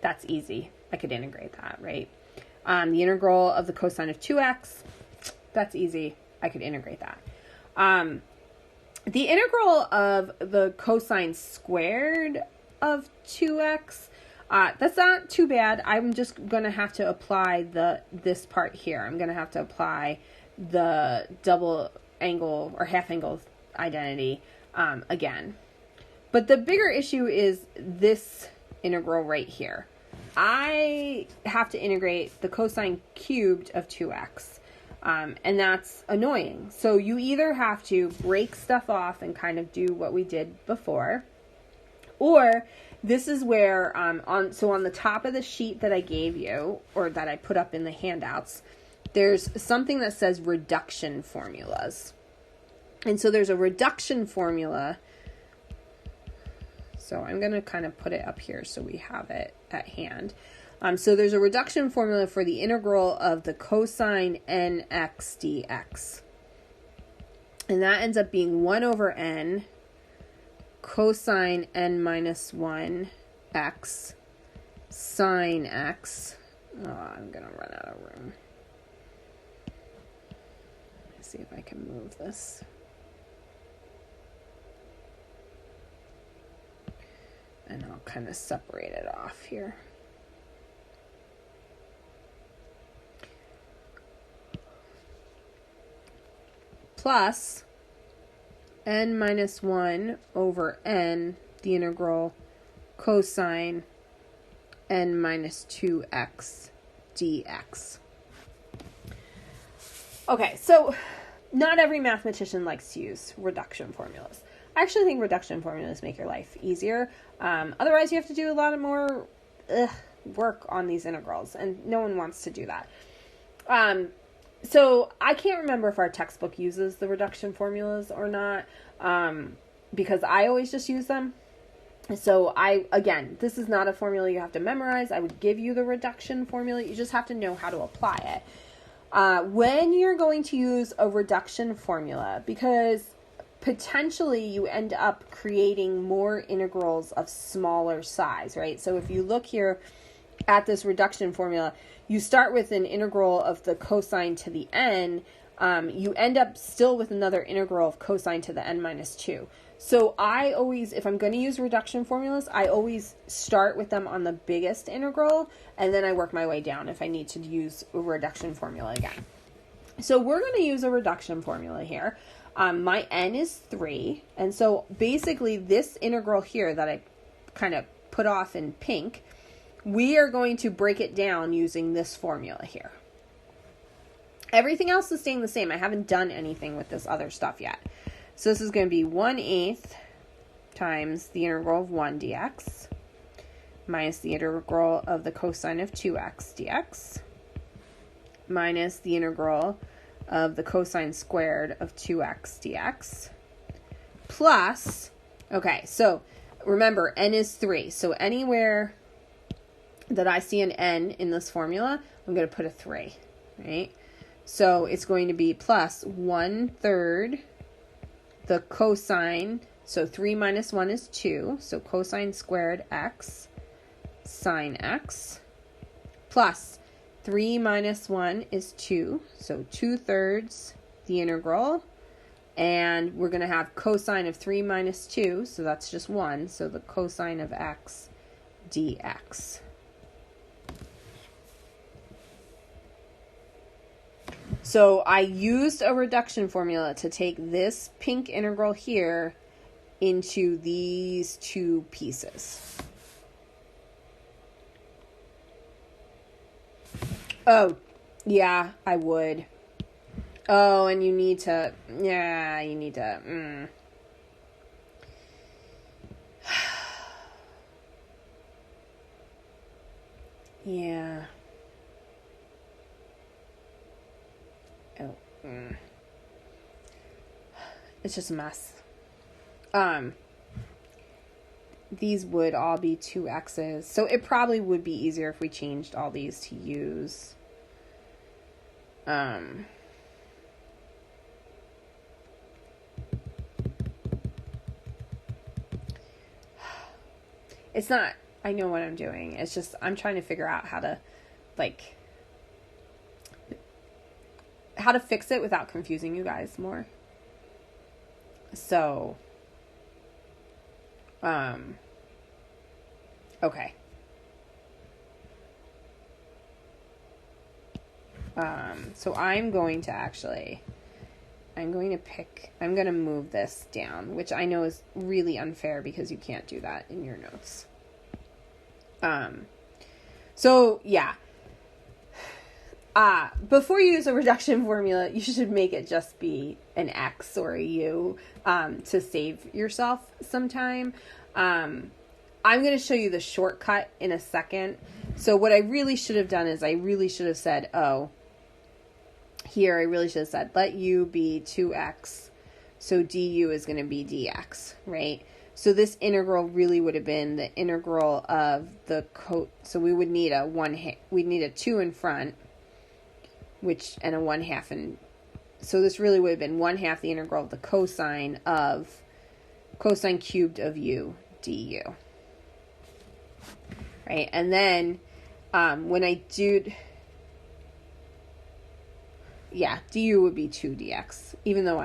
[SPEAKER 1] that's easy. I could integrate that, right? The integral of the cosine of 2x, that's easy. I could integrate that. The integral of the cosine squared of 2x, that's not too bad. I'm just going to have to apply this part here. I'm going to have to apply the double angle or half angle identity again. But the bigger issue is this integral right here. I have to integrate the cosine cubed of 2x. And that's annoying. So you either have to break stuff off and kind of do what we did before, or this is where, on the top of the sheet that I gave you, or that I put up in the handouts, there's something that says reduction formulas. And so there's a reduction formula. So I'm going to kind of put it up here so we have it at hand. So there's a reduction formula for the integral of the cosine nx dx. And that ends up being 1 over n cosine n minus 1 x sine x. Oh, I'm going to run out of room. Let's see if I can move this. And I'll kind of separate it off here. Plus n minus 1 over n, the integral cosine n minus 2x dx. Okay, so not every mathematician likes to use reduction formulas. I actually think reduction formulas make your life easier. Otherwise, you have to do a lot of more work on these integrals, and no one wants to do that. So I can't remember if our textbook uses the reduction formulas or not, because I always just use them. So again, this is not a formula you have to memorize. I would give you the reduction formula. You just have to know how to apply it. When you're going to use a reduction formula, because potentially you end up creating more integrals of smaller size, right? So if you look here at this reduction formula, you start with an integral of the cosine to the n. You end up still with another integral of cosine to the n minus 2. So I always, if I'm going to use reduction formulas, I always start with them on the biggest integral, and then I work my way down if I need to use a reduction formula again. So we're going to use a reduction formula here. My n is 3, and so basically this integral here that I kind of put off in pink, we are going to break it down using this formula here. Everything else is staying the same. I haven't done anything with this other stuff yet. So this is going to be 1/8 times the integral of 1 dx minus the integral of the cosine of 2x dx minus the integral of the cosine squared of 2x dx plus, okay, so remember, n is 3. So anywhere that I see an n in this formula, I'm going to put a 3, right? So it's going to be plus 1/3 the cosine, so 3 minus 1 is 2, so cosine squared x sine x plus 3 minus 1 is 2. So 2/3 the integral. And we're going to have cosine of 3 minus 2. So that's just 1. So the cosine of x dx. So I used a reduction formula to take this pink integral here into these two pieces. Oh, yeah, I would. Oh, and you need to, yeah. Oh, It's just a mess. These would all be 2x's. So it probably would be easier if we changed all these to u's. It's not, I know what I'm doing. It's just, I'm trying to figure out how to fix it without confusing you guys more. So, okay. So I'm going to move this down, which I know is really unfair because you can't do that in your notes. So yeah. Before you use a reduction formula, you should make it just be an x or a u, to save yourself some time. I'm going to show you the shortcut in a second. So what I really should have done is I really should have said, here I really should have said, let u be 2x. So du is going to be dx, right? So this integral really would have been the integral of the so we would need we'd need a 2 in front, and a 1/2 in, so this really would have been 1/2 the integral of the cosine cubed of u du. Right? And then, when I do, du would be 2 dx, even though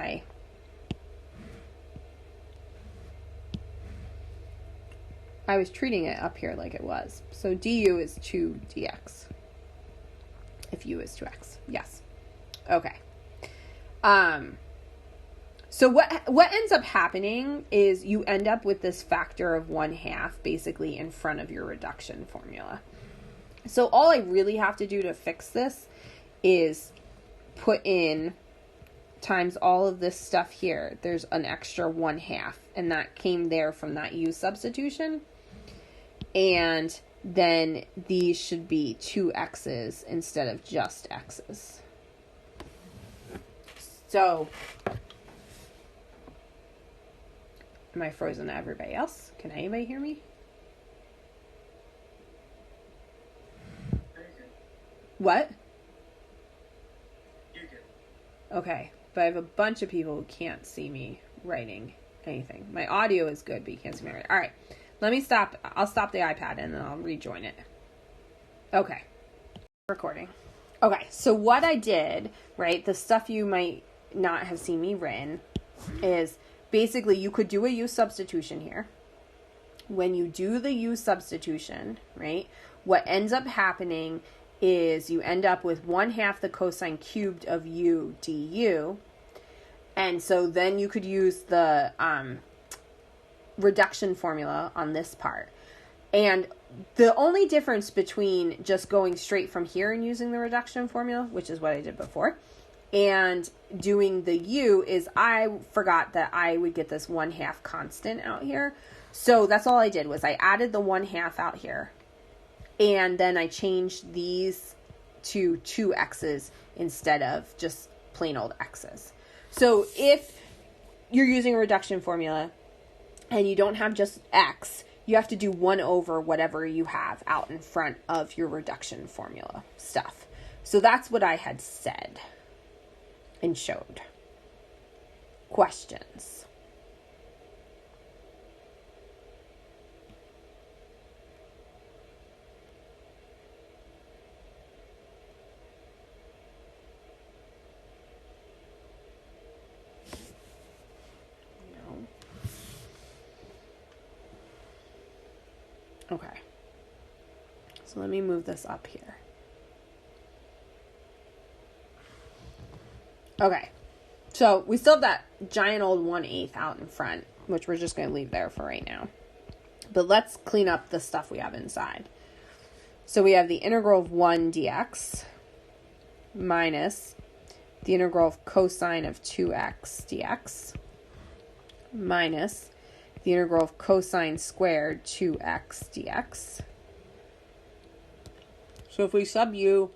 [SPEAKER 1] I was treating it up here like it was. So du is 2 dx. If u is 2x. Yes. Okay. So what ends up happening is you end up with this factor of 1/2 basically in front of your reduction formula. So all I really have to do to fix this is put in times all of this stuff here. There's an extra 1/2, and that came there from that u substitution. And then these should be 2x's instead of just x's. So, am I frozen to everybody else? Can anybody hear me? What?
[SPEAKER 2] You can.
[SPEAKER 1] Okay, but I have a bunch of people who can't see me writing anything. My audio is good, but you can't see me writing. All right. Let me stop. I'll stop the iPad and then I'll rejoin it. Okay. Recording. Okay, so what I did, right, the stuff you might not have seen me written is basically you could do a u substitution here. When you do the u substitution, right, what ends up happening is you end up with 1/2 the cosine cubed of u du. And so then you could use the reduction formula on this part. And the only difference between just going straight from here and using the reduction formula, which is what I did before, and doing the u is I forgot that I would get this 1/2 constant out here. So that's all I did was I added the 1/2 out here. And then I changed these to 2x's instead of just plain old x's. So if you're using a reduction formula and you don't have just x, you have to do 1 over whatever you have out in front of your reduction formula stuff. So that's what I had said and showed. Questions? Okay. So let me move this up here. Okay. So we still have that giant old 1/8 out in front, which we're just going to leave there for right now. But let's clean up the stuff we have inside. So we have the integral of 1 dx minus the integral of cosine of 2x dx minus the integral of cosine squared 2x dx. So if we sub u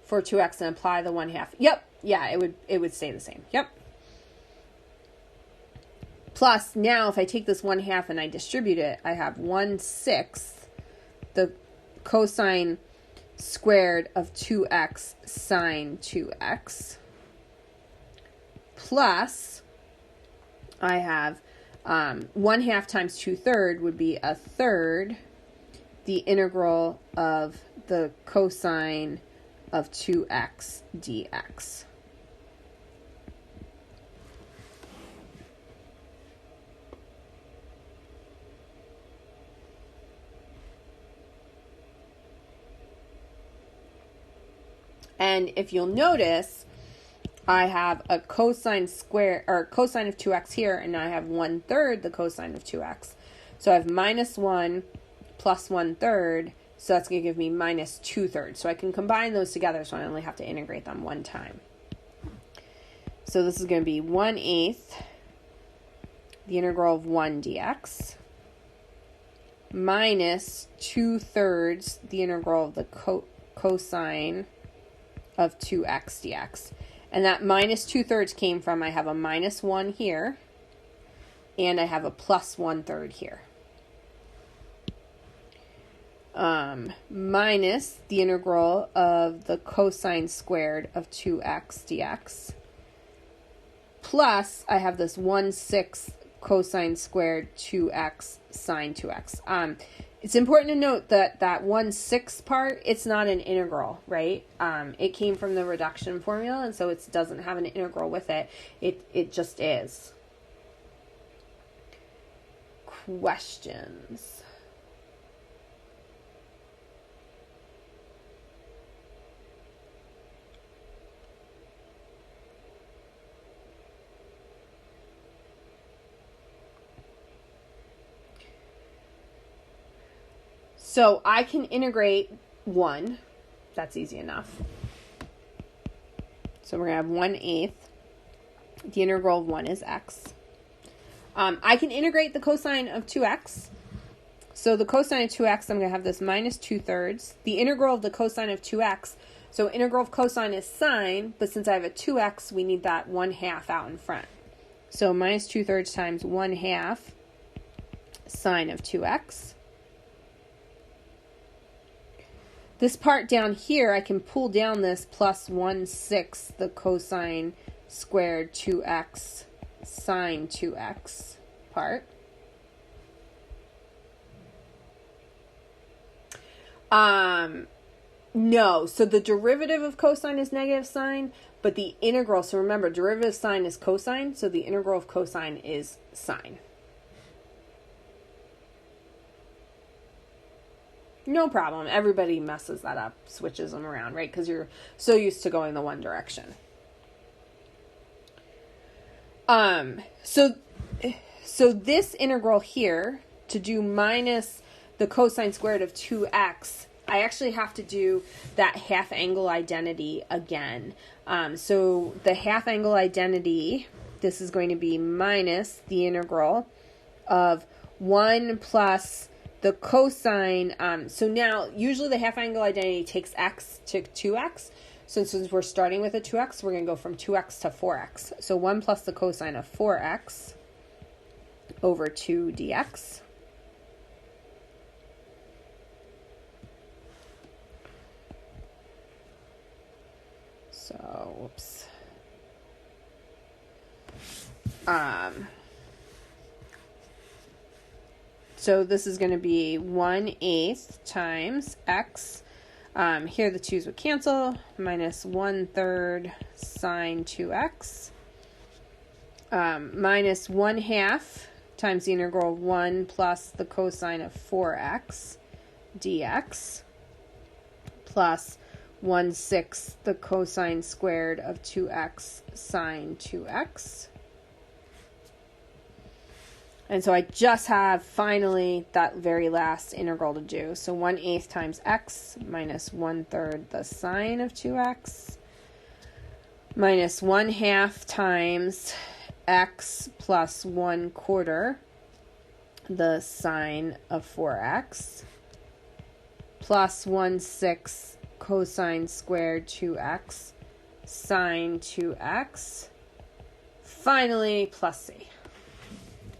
[SPEAKER 1] for 2x and apply the 1/2, yep, yeah, it would stay the same. Yep. Plus, now if I take this 1/2 and I distribute it, I have 1/6 the cosine squared of 2x sine 2x. Plus, I have 1/2 times 2/3 would be 1/3 the integral of the cosine of 2x dx. And if you'll notice, I have a cosine square or cosine of 2x here, and now I have 1/3 the cosine of 2x. So I have -1 plus 1/3, so that's going to give me -2/3. So I can combine those together, so I only have to integrate them one time. So this is going to be 1/8 the integral of 1 dx minus 2/3 the integral of the cosine of 2x dx. And that -2/3 came from, I have a -1 here, and I have a plus 1/3 here. Minus the integral of the cosine squared of 2x dx. Plus, I have this 1/6 cosine squared 2x sine 2x. It's important to note that that 1/6 part, it's not an integral, right? It came from the reduction formula, and so it doesn't have an integral with it. It just is. Questions? So I can integrate 1. That's easy enough. So we're going to have 1/8. The integral of 1 is x. I can integrate the cosine of 2x. So the cosine of 2x, I'm going to have this -2/3. The integral of the cosine of 2x. So integral of cosine is sine, but since I have a 2x, we need that 1/2 out in front. So -2/3 times 1/2 sine of 2x. This part down here, I can pull down this plus 1/6 the cosine squared 2x sine 2x part. No, so the derivative of cosine is negative sine, but the integral, so remember, derivative of sine is cosine, so the integral of cosine is sine. No problem. Everybody messes that up, switches them around, right? Because you're so used to going the one direction. So this integral here, to do minus the cosine squared of 2x, I actually have to do that half angle identity again. So the half angle identity, this is going to be minus the integral of 1 plus the cosine, so now usually the half angle identity takes x to 2x. So since we're starting with a 2x, we're going to go from 2x to 4x. So 1 plus the cosine of 4x over 2 dx. So, whoops. So this is going to be 1/8 times x. Here the 2's would cancel. Minus 1/3 sine 2x. Minus 1/2 times the integral of 1 plus the cosine of 4x. dx plus 1/6 the cosine squared of 2x sine 2x. And so I just have, finally, that very last integral to do. So 1/8 times x minus 1/3 the sine of 2x minus 1/2 times x plus 1/4 the sine of 4x plus 1/6 cosine squared 2x sine 2x. Finally, plus c.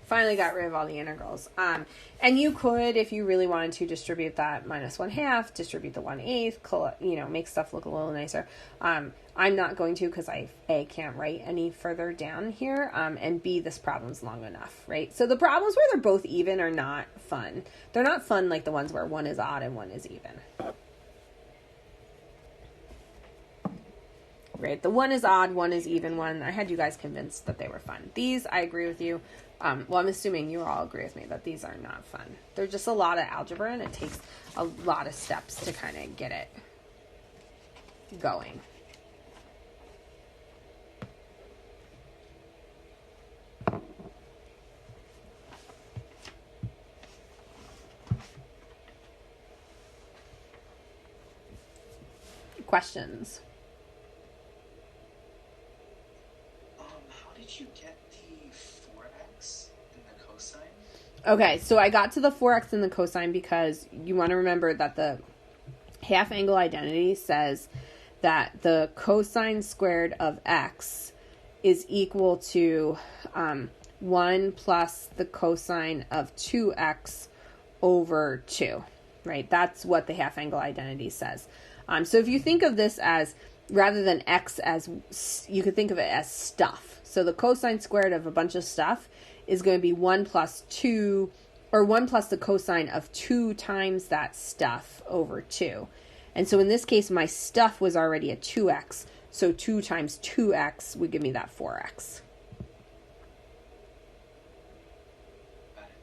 [SPEAKER 1] Finally got rid of all the integrals. And you could, if you really wanted to, distribute that minus 1/2, distribute the 1/8, make stuff look a little nicer. I'm not going to, because I, A, can't write any further down here, and B, this problem's long enough, right? So the problems where they're both even are not fun. They're not fun like the ones where one is odd and one is even. Right? The one is odd, one is even one. I had you guys convinced that they were fun. These, I agree with you. Well, I'm assuming you all agree with me that these are not fun. They're just a lot of algebra, and it takes a lot of steps to kind of get it going. Questions?
[SPEAKER 2] How did you get the 4x in the cosine?
[SPEAKER 1] Okay, so I got to the 4x in the cosine because you want to remember that the half angle identity says that the cosine squared of x is equal to 1 plus the cosine of 2x over 2, right? That's what the half angle identity says. So if you think of this as, rather than x as, you could think of it as stuff. So the cosine squared of a bunch of stuff is going to be 1 plus 2, or 1 plus the cosine of 2 times that stuff over 2. And so in this case, my stuff was already a 2x, so 2 times 2x would give me that 4x.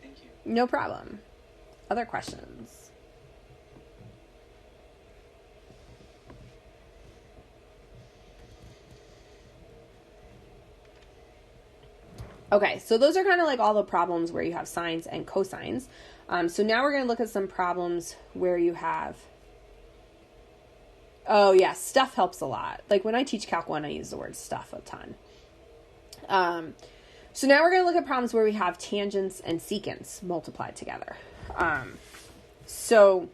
[SPEAKER 2] Thank you.
[SPEAKER 1] No problem. Other questions? Okay, so those are kind of like all the problems where you have sines and cosines. So now we're going to look at some problems where you have, oh yeah, stuff helps a lot. Like when I teach Calc 1, I use the word stuff a ton. So now we're going to look at problems where we have tangents and secants multiplied together. So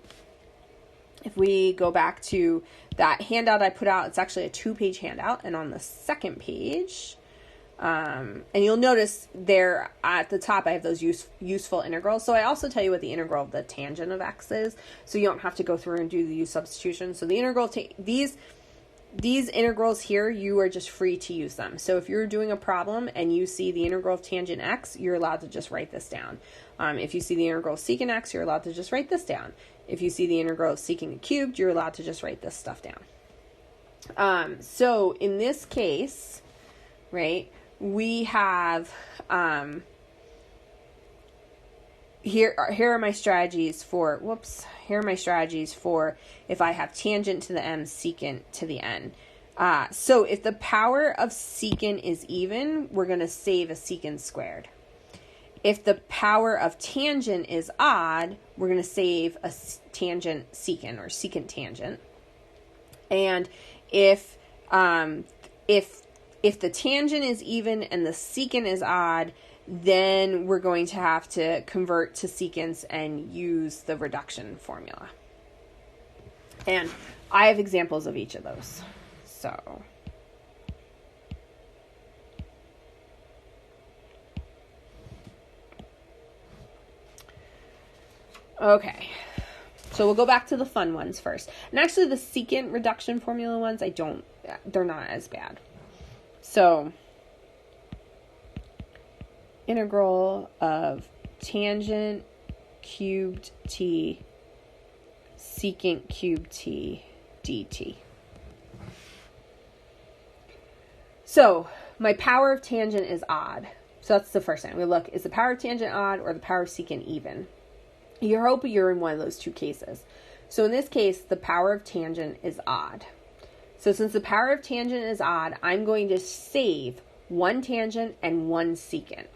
[SPEAKER 1] if we go back to that handout I put out, it's actually a 2-page handout, and on the second page, and you'll notice there at the top I have those useful integrals. So I also tell you what the integral of the tangent of x is, so you don't have to go through and do the use substitution. So the integral, these integrals here, you are just free to use them. So if you're doing a problem and you see the integral of tangent x, you're allowed to just write this down. If you see the integral of secant x, you're allowed to just write this down. If you see the integral of secant cubed, you're allowed to just write this stuff down. So in this case, right, we have, here are my strategies for, here are my strategies for if I have tangent to the m, secant to the n. So if the power of secant is even, we're going to save a secant squared. If the power of tangent is odd, we're going to save a tangent secant or secant tangent. And if the tangent is even and the secant is odd, then we're going to have to convert to secants and use the reduction formula. And I have examples of each of those. So, okay. So we'll go back to the fun ones first. And actually the secant reduction formula ones, they're not as bad. So, integral of tangent cubed t secant cubed t dt. So, my power of tangent is odd. So that's the first thing. We look, is the power of tangent odd or the power of secant even? You hope you're in one of those two cases. So in this case, the power of tangent is odd. So since the power of tangent is odd, I'm going to save one tangent and one secant.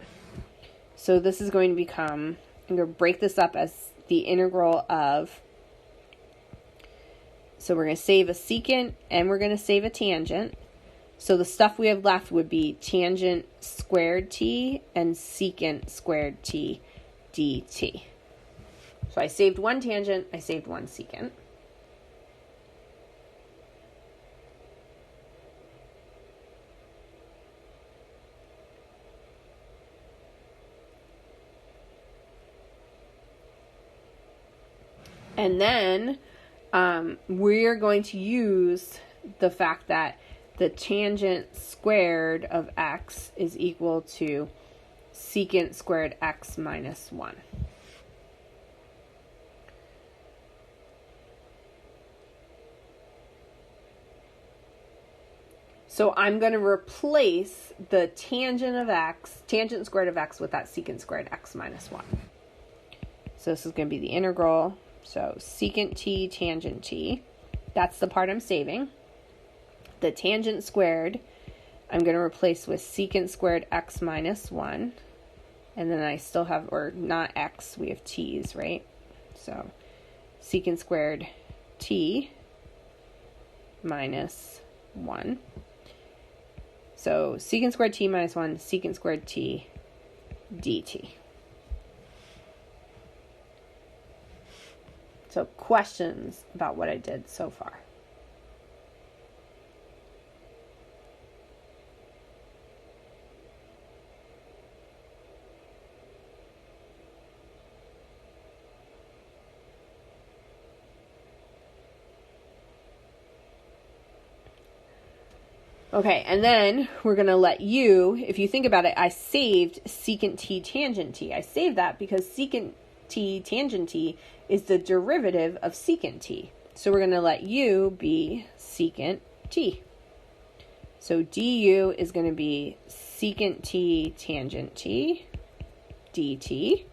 [SPEAKER 1] So this is going to become, I'm going to break this up as the integral of, so we're going to save a secant and we're going to save a tangent. So the stuff we have left would be tangent squared t and secant squared t dt. So I saved one tangent, I saved one secant. And then we're going to use the fact that the tangent squared of x is equal to secant squared x minus 1. So I'm going to replace the tangent of x, tangent squared of x, with that secant squared x minus 1. So this is going to be the integral. So secant t tangent t, that's the part I'm saving. The tangent squared, I'm going to replace with secant squared x minus 1. And then I still have, or not x, we have t's, right? So secant squared t minus 1. So secant squared t minus 1, secant squared t dt. So questions about what I did so far? Okay, and then we're going to let you, if you think about it, I saved secant t tangent t. I saved that because secant t tangent t is the derivative of secant t. So we're going to let u be secant t. So du is going to be secant t tangent t dt.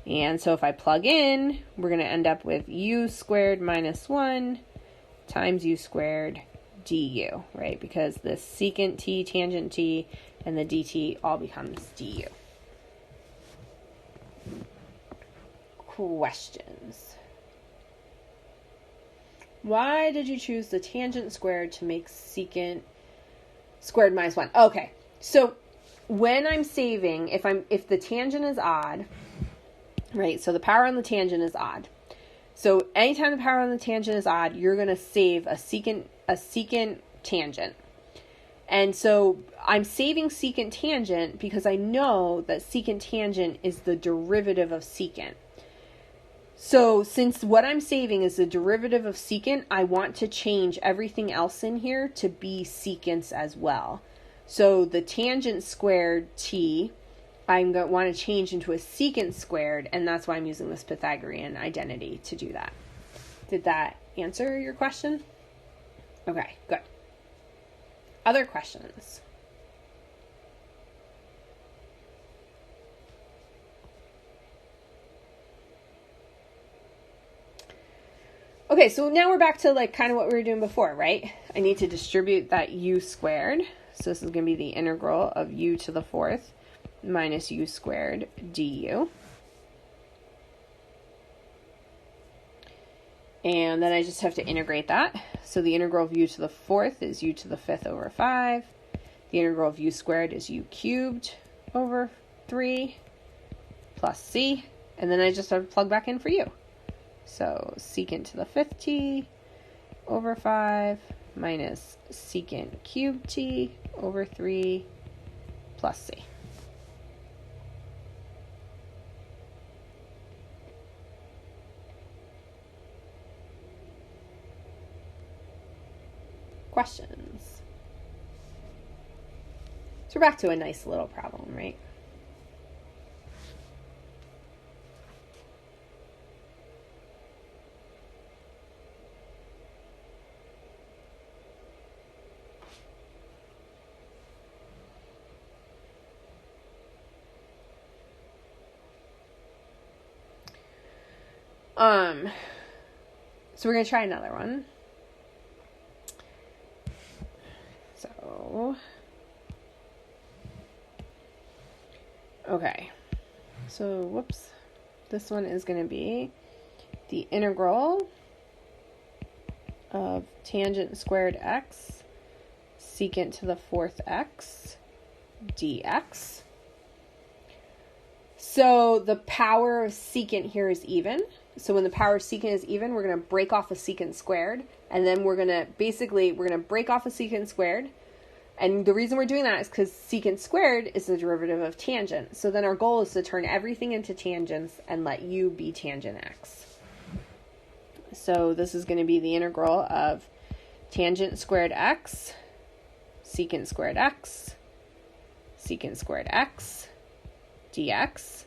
[SPEAKER 1] And so if I plug in, we're going to end up with u squared minus 1 times u squared du, right? Because the secant t tangent t and the dt all becomes du. Questions? Why did you choose the tangent squared to make secant squared minus 1? Okay, so when I'm saving, if the tangent is odd, right? So the power on the tangent is odd. So anytime the power on the tangent is odd, you're going to save a secant tangent. And so I'm saving secant tangent because I know that secant tangent is the derivative of secant. So since what I'm saving is the derivative of secant, I want to change everything else in here to be secants as well. So the tangent squared t, I'm going to want to change into a secant squared, and that's why I'm using this Pythagorean identity to do that. Did that answer your question? Okay, good. Other questions? Okay, so now we're back to like kind of what we were doing before, right? I need to distribute that u squared. So this is going to be the integral of u to the fourth minus u squared du. And then I just have to integrate that. So the integral of u to the fourth is u to the fifth over 5. The integral of u squared is u cubed over 3 plus c. And then I just have to plug back in for u. So secant to the fifth t over 5 minus secant cubed t over 3 plus c. Questions? So we're back to a nice little problem, right? So we're going to try another one. So, okay. So, whoops. This one is going to be the integral of tangent squared x secant to the fourth x dx. So the power of secant here is even. So when the power of secant is even, we're going to break off a secant squared. And then we're going to break off a secant squared. And the reason we're doing that is because secant squared is the derivative of tangent. So then our goal is to turn everything into tangents and let u be tangent x. So this is going to be the integral of tangent squared x, secant squared x, secant squared x, dx.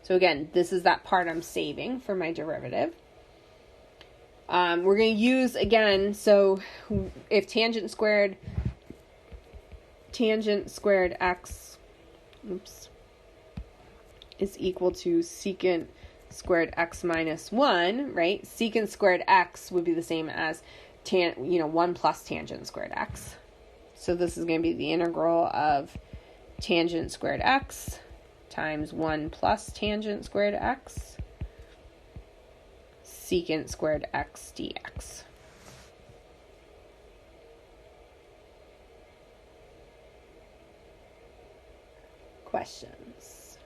[SPEAKER 1] So again, this is that part I'm saving for my derivative. We're going to use, again, so if tangent squared x, is equal to secant squared x minus 1, right? Secant squared x would be the same as 1 plus tangent squared x. So this is going to be the integral of tangent squared x times 1 plus tangent squared x secant squared x dx. Questions?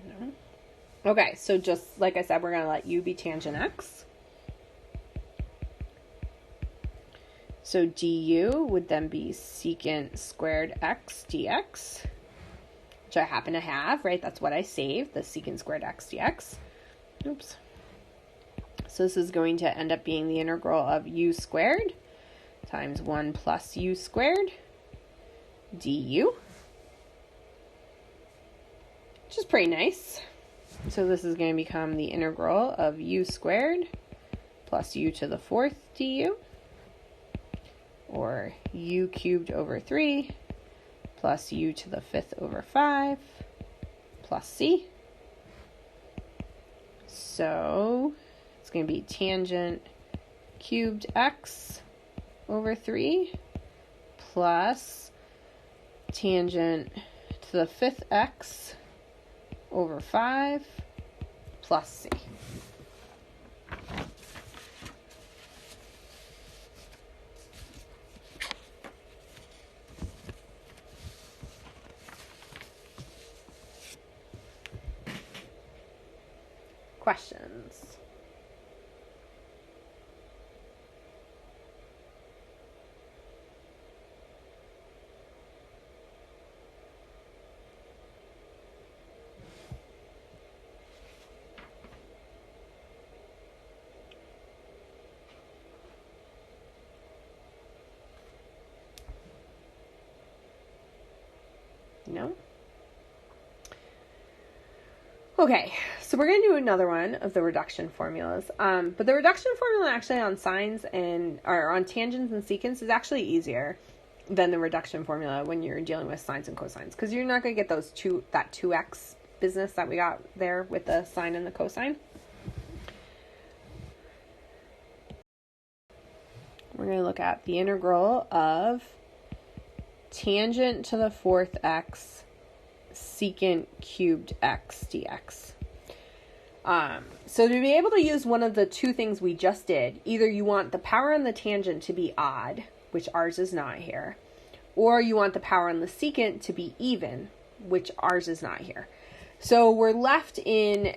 [SPEAKER 1] No. Okay, so just like I said, we're going to let u be tangent x. So du would then be secant squared x dx, which I happen to have, right? That's what I saved, the secant squared x dx. Oops. So this is going to end up being the integral of u squared times 1 plus u squared du, which is pretty nice. So this is going to become the integral of u squared plus u to the fourth du, or u cubed over 3 plus u to the fifth over 5 plus c. So it's going to be tangent cubed x over 3 plus tangent to the fifth x over 5 plus c. Questions? No? Okay, so we're going to do another one of the reduction formulas. But the reduction formula actually on sines or on tangents and secants is actually easier than the reduction formula when you're dealing with sines and cosines, because you're not going to get that 2x business that we got there with the sine and the cosine. We're going to look at the integral of tangent to the fourth x secant cubed x dx. So to be able to use one of the two things we just did, either you want the power on the tangent to be odd, which ours is not here, or you want the power on the secant to be even, which ours is not here. So we're left in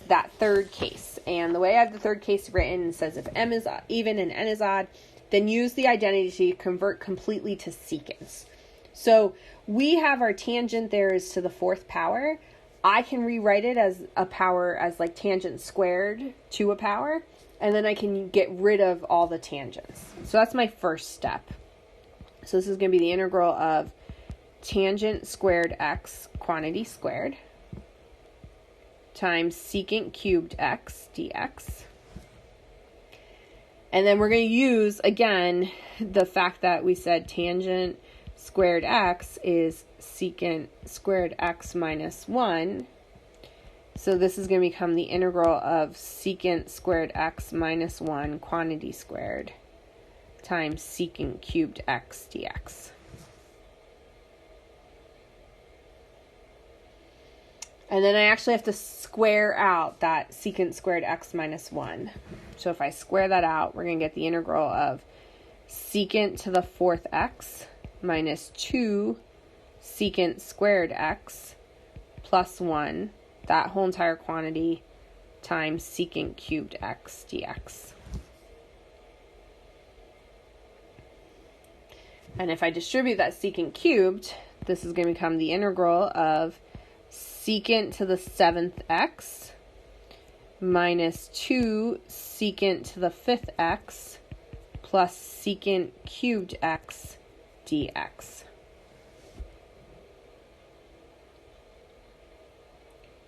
[SPEAKER 1] that third case, and the way I have the third case written says if m is even and n is odd, then use the identity to convert completely to secants. So we have our tangent there is to the fourth power. I can rewrite it as a power as like tangent squared to a power, and then I can get rid of all the tangents. So that's my first step. So this is going to be the integral of tangent squared x quantity squared times secant cubed x dx. And then we're going to use, again, the fact that we said tangent squared x is secant squared x minus 1. So this is going to become the integral of secant squared x minus 1 quantity squared times secant cubed x dx. And then I actually have to square out that secant squared x minus 1. So if I square that out, we're going to get the integral of secant to the 4th x minus 2 secant squared x plus 1, that whole entire quantity, times secant cubed x dx. And if I distribute that secant cubed, this is going to become the integral of secant to the 7th x minus 2 secant to the 5th x plus secant cubed x dx.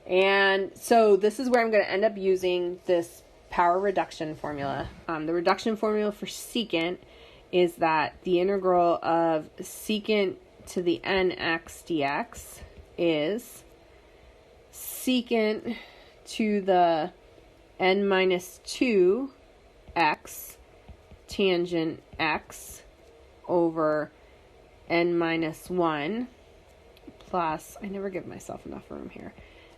[SPEAKER 1] And so this is where I'm going to end up using this power reduction formula. The reduction formula for secant is that the integral of secant to the nx dx is secant to the n minus 2 x tangent x over n minus 1 plus, I never give myself enough room here,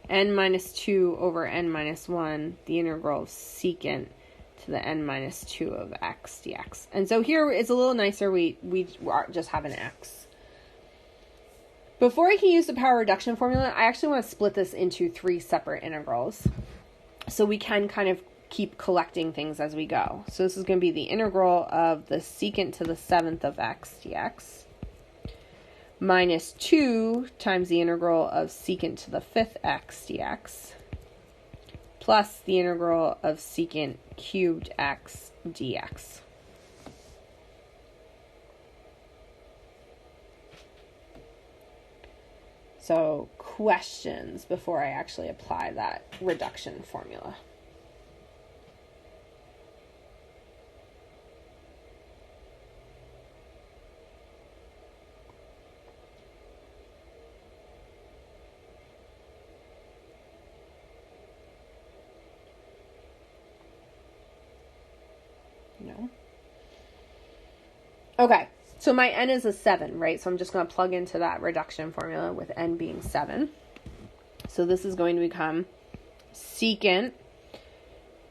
[SPEAKER 1] n minus 2 over n minus 1, the integral of secant to the n minus 2 of x dx. And so here it's a little nicer, we just have an x. Before I can use the power reduction formula, I actually want to split this into 3 separate integrals, so we can kind of keep collecting things as we go. So this is going to be the integral of the secant to the 7th of x dx minus 2 times the integral of secant to the 5th x dx plus the integral of secant cubed x dx. So questions before I actually apply that reduction formula? No? Okay. So my n is a 7, right? So I'm just going to plug into that reduction formula with n being 7. So this is going to become secant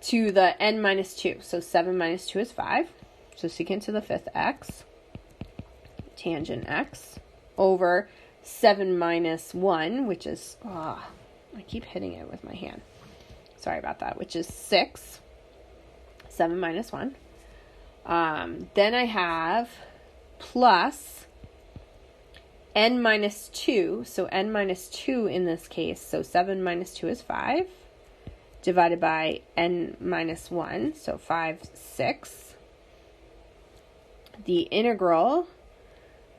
[SPEAKER 1] to the n minus 2. So 7 minus 2 is 5. So secant to the 5th x, tangent x, over 7 minus 1, which is, I keep hitting it with my hand. Sorry about that, which is 6. 7 minus 1. Then I have plus n minus 2, so n minus 2 in this case, so 7 minus 2 is 5, divided by n minus 1, so 5, 6. The integral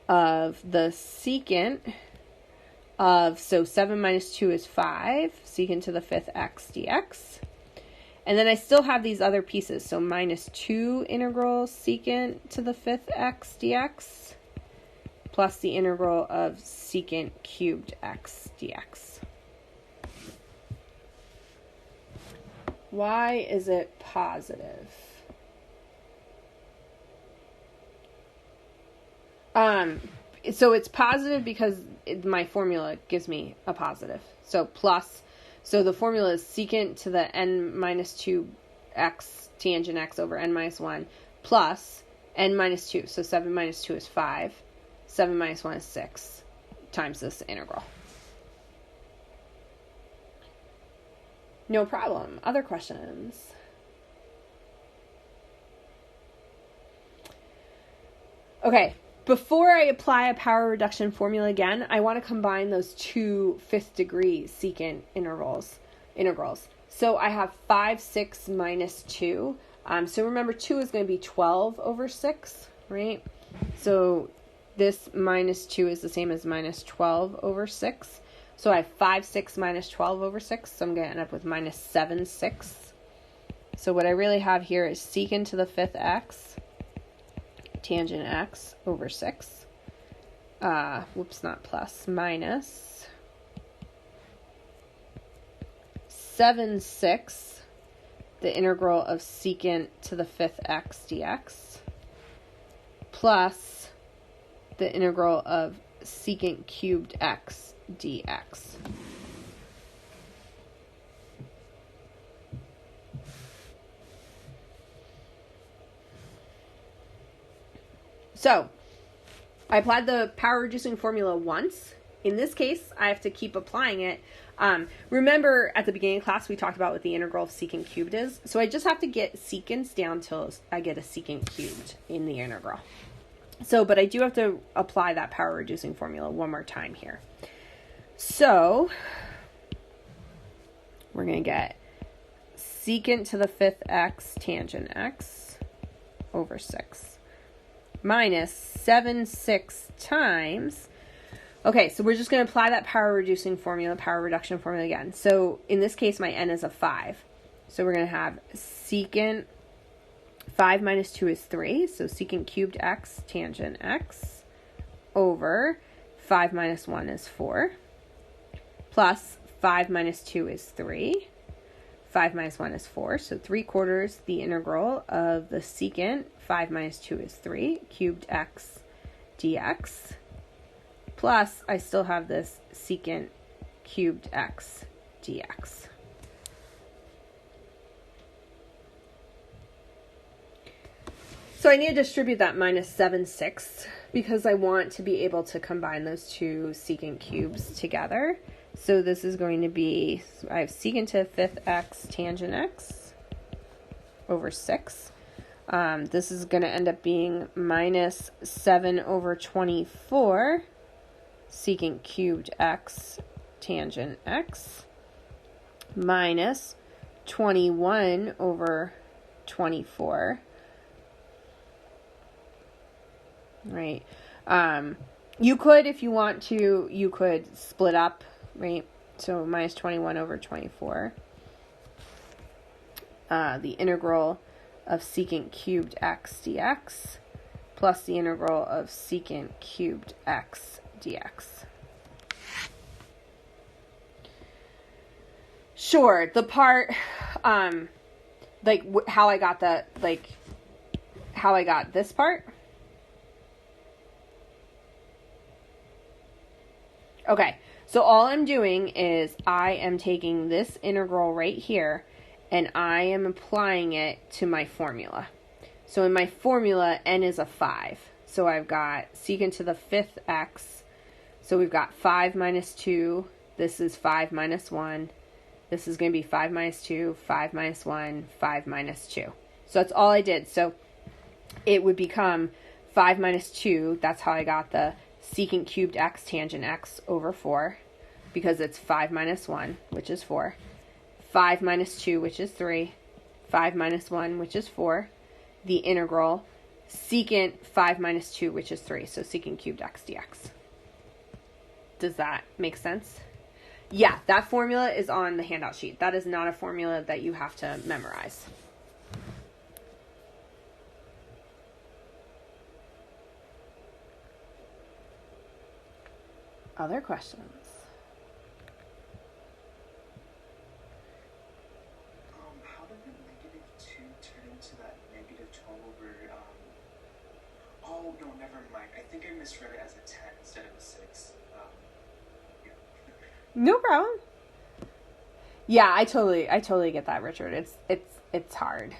[SPEAKER 1] of the secant of, so 7 minus 2 is 5, secant to the 5th x dx. And then I still have these other pieces. So minus 2 integral secant to the 5th x dx plus the integral of secant cubed x dx. Why is it positive? So it's positive because my formula gives me a positive. So plus, so the formula is secant to the n minus 2 x tangent x over n minus 1 plus n minus 2. So 7 minus 2 is 5. 7 minus 1 is 6 times this integral. No problem. Other questions? Okay. Before I apply a power reduction formula again, I want to combine those two 5th degree secant integrals. So I have 5, 6 minus 2. So remember 2 is going to be 12 over 6, right? So this minus 2 is the same as minus 12 over 6. So I have 5, 6 minus 12 over 6. So I'm going to end up with minus 7, 6. So what I really have here is secant to the 5th x, tangent x over 6. Whoops, not plus, minus 7, 6, the integral of secant to the 5th x dx, plus the integral of secant cubed x dx. So, I applied the power reducing formula once. In this case, I have to keep applying it. Remember at the beginning of class we talked about what the integral of secant cubed is. So I just have to get secants down till I get a secant cubed in the integral. So, but I do have to apply that power reducing formula one more time here. So, we're going to get secant to the 5th x tangent x over 6 minus 7, 6 times. Okay, so we're just going to apply that power reducing formula, power reduction formula again. So in this case, my n is a 5. So we're going to have secant 5 minus 2 is 3. So secant cubed x tangent x over 5 minus 1 is 4. Plus 5 minus 2 is 3. 5 minus 1 is 4. So 3/4 the integral of the secant 5 minus 2 is 3 cubed x dx. Plus, I still have this secant cubed x dx. So I need to distribute that minus 7, 6 because I want to be able to combine those two secant cubes together. So this is going to be, I have secant to 5th x tangent x over 6. This is going to end up being minus 7 over 24 secant cubed x tangent x minus 21 over 24. Right. You could, if you want to, you could split up, right? So minus 21 over 24. The integral of secant cubed x dx plus the integral of secant cubed x dx. Sure, the part, like how I got how I got this part. Okay, so all I'm doing is I am taking this integral right here and I am applying it to my formula. So in my formula, n is a 5. So I've got secant to the 5th x. So we've got 5 minus 2. This is 5 minus 1. This is going to be 5 minus 2, 5 minus 1, 5 minus 2. So that's all I did. So it would become 5 minus 2. That's how I got the secant cubed x tangent x over 4, because it's 5 minus 1, which is 4, 5 minus 2, which is 3, 5 minus 1, which is 4, the integral secant 5 minus 2, which is 3, so secant cubed x dx. Does that make sense? Yeah, that formula is on the handout sheet. That is not a formula that you have to memorize. Other questions?
[SPEAKER 2] How did the negative 2 turn into that negative 12 over, oh, no, never mind. I think I misread it as a 10 instead of a 6. Yeah.
[SPEAKER 1] No problem. Yeah, I totally get that, Richard. It's hard,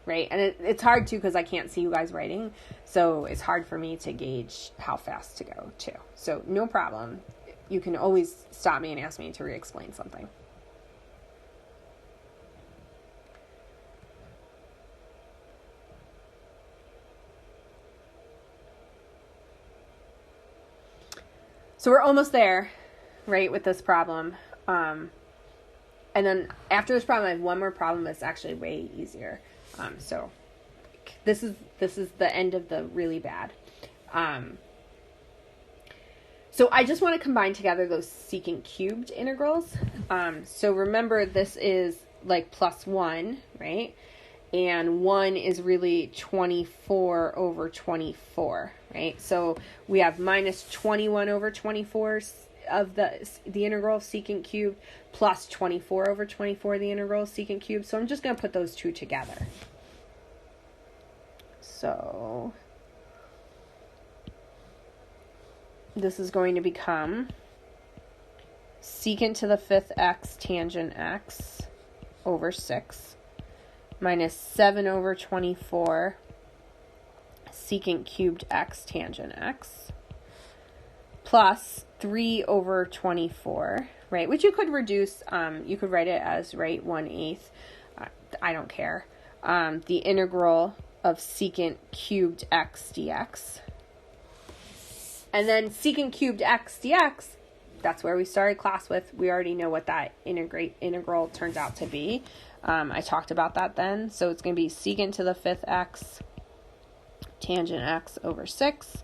[SPEAKER 1] right? And it's hard too because I can't see you guys writing, so it's hard for me to gauge how fast to go too. So no problem. You can always stop me and ask me to re-explain something. So we're almost there, right, with this problem. And then after this problem, I have one more problem that's actually way easier. So this is the end of the really bad. So I just want to combine together those secant cubed integrals. So remember, this is like plus 1, right? And 1 is really 24 over 24, right? So we have minus 21 over 24 of the integral of secant cubed plus 24 over 24, the integral of secant cubed. So I'm just going to put those two together. So this is going to become secant to the 5th x tangent x over 6 minus 7 over 24 secant cubed x tangent x plus 3 over 24, right? Which you could reduce, you could write it as, right, 1/8. I don't care. The integral of secant cubed x dx. And then secant cubed x dx, that's where we started class with. We already know what that integral turns out to be. I talked about that then. So it's going to be secant to the 5th x tangent x over 6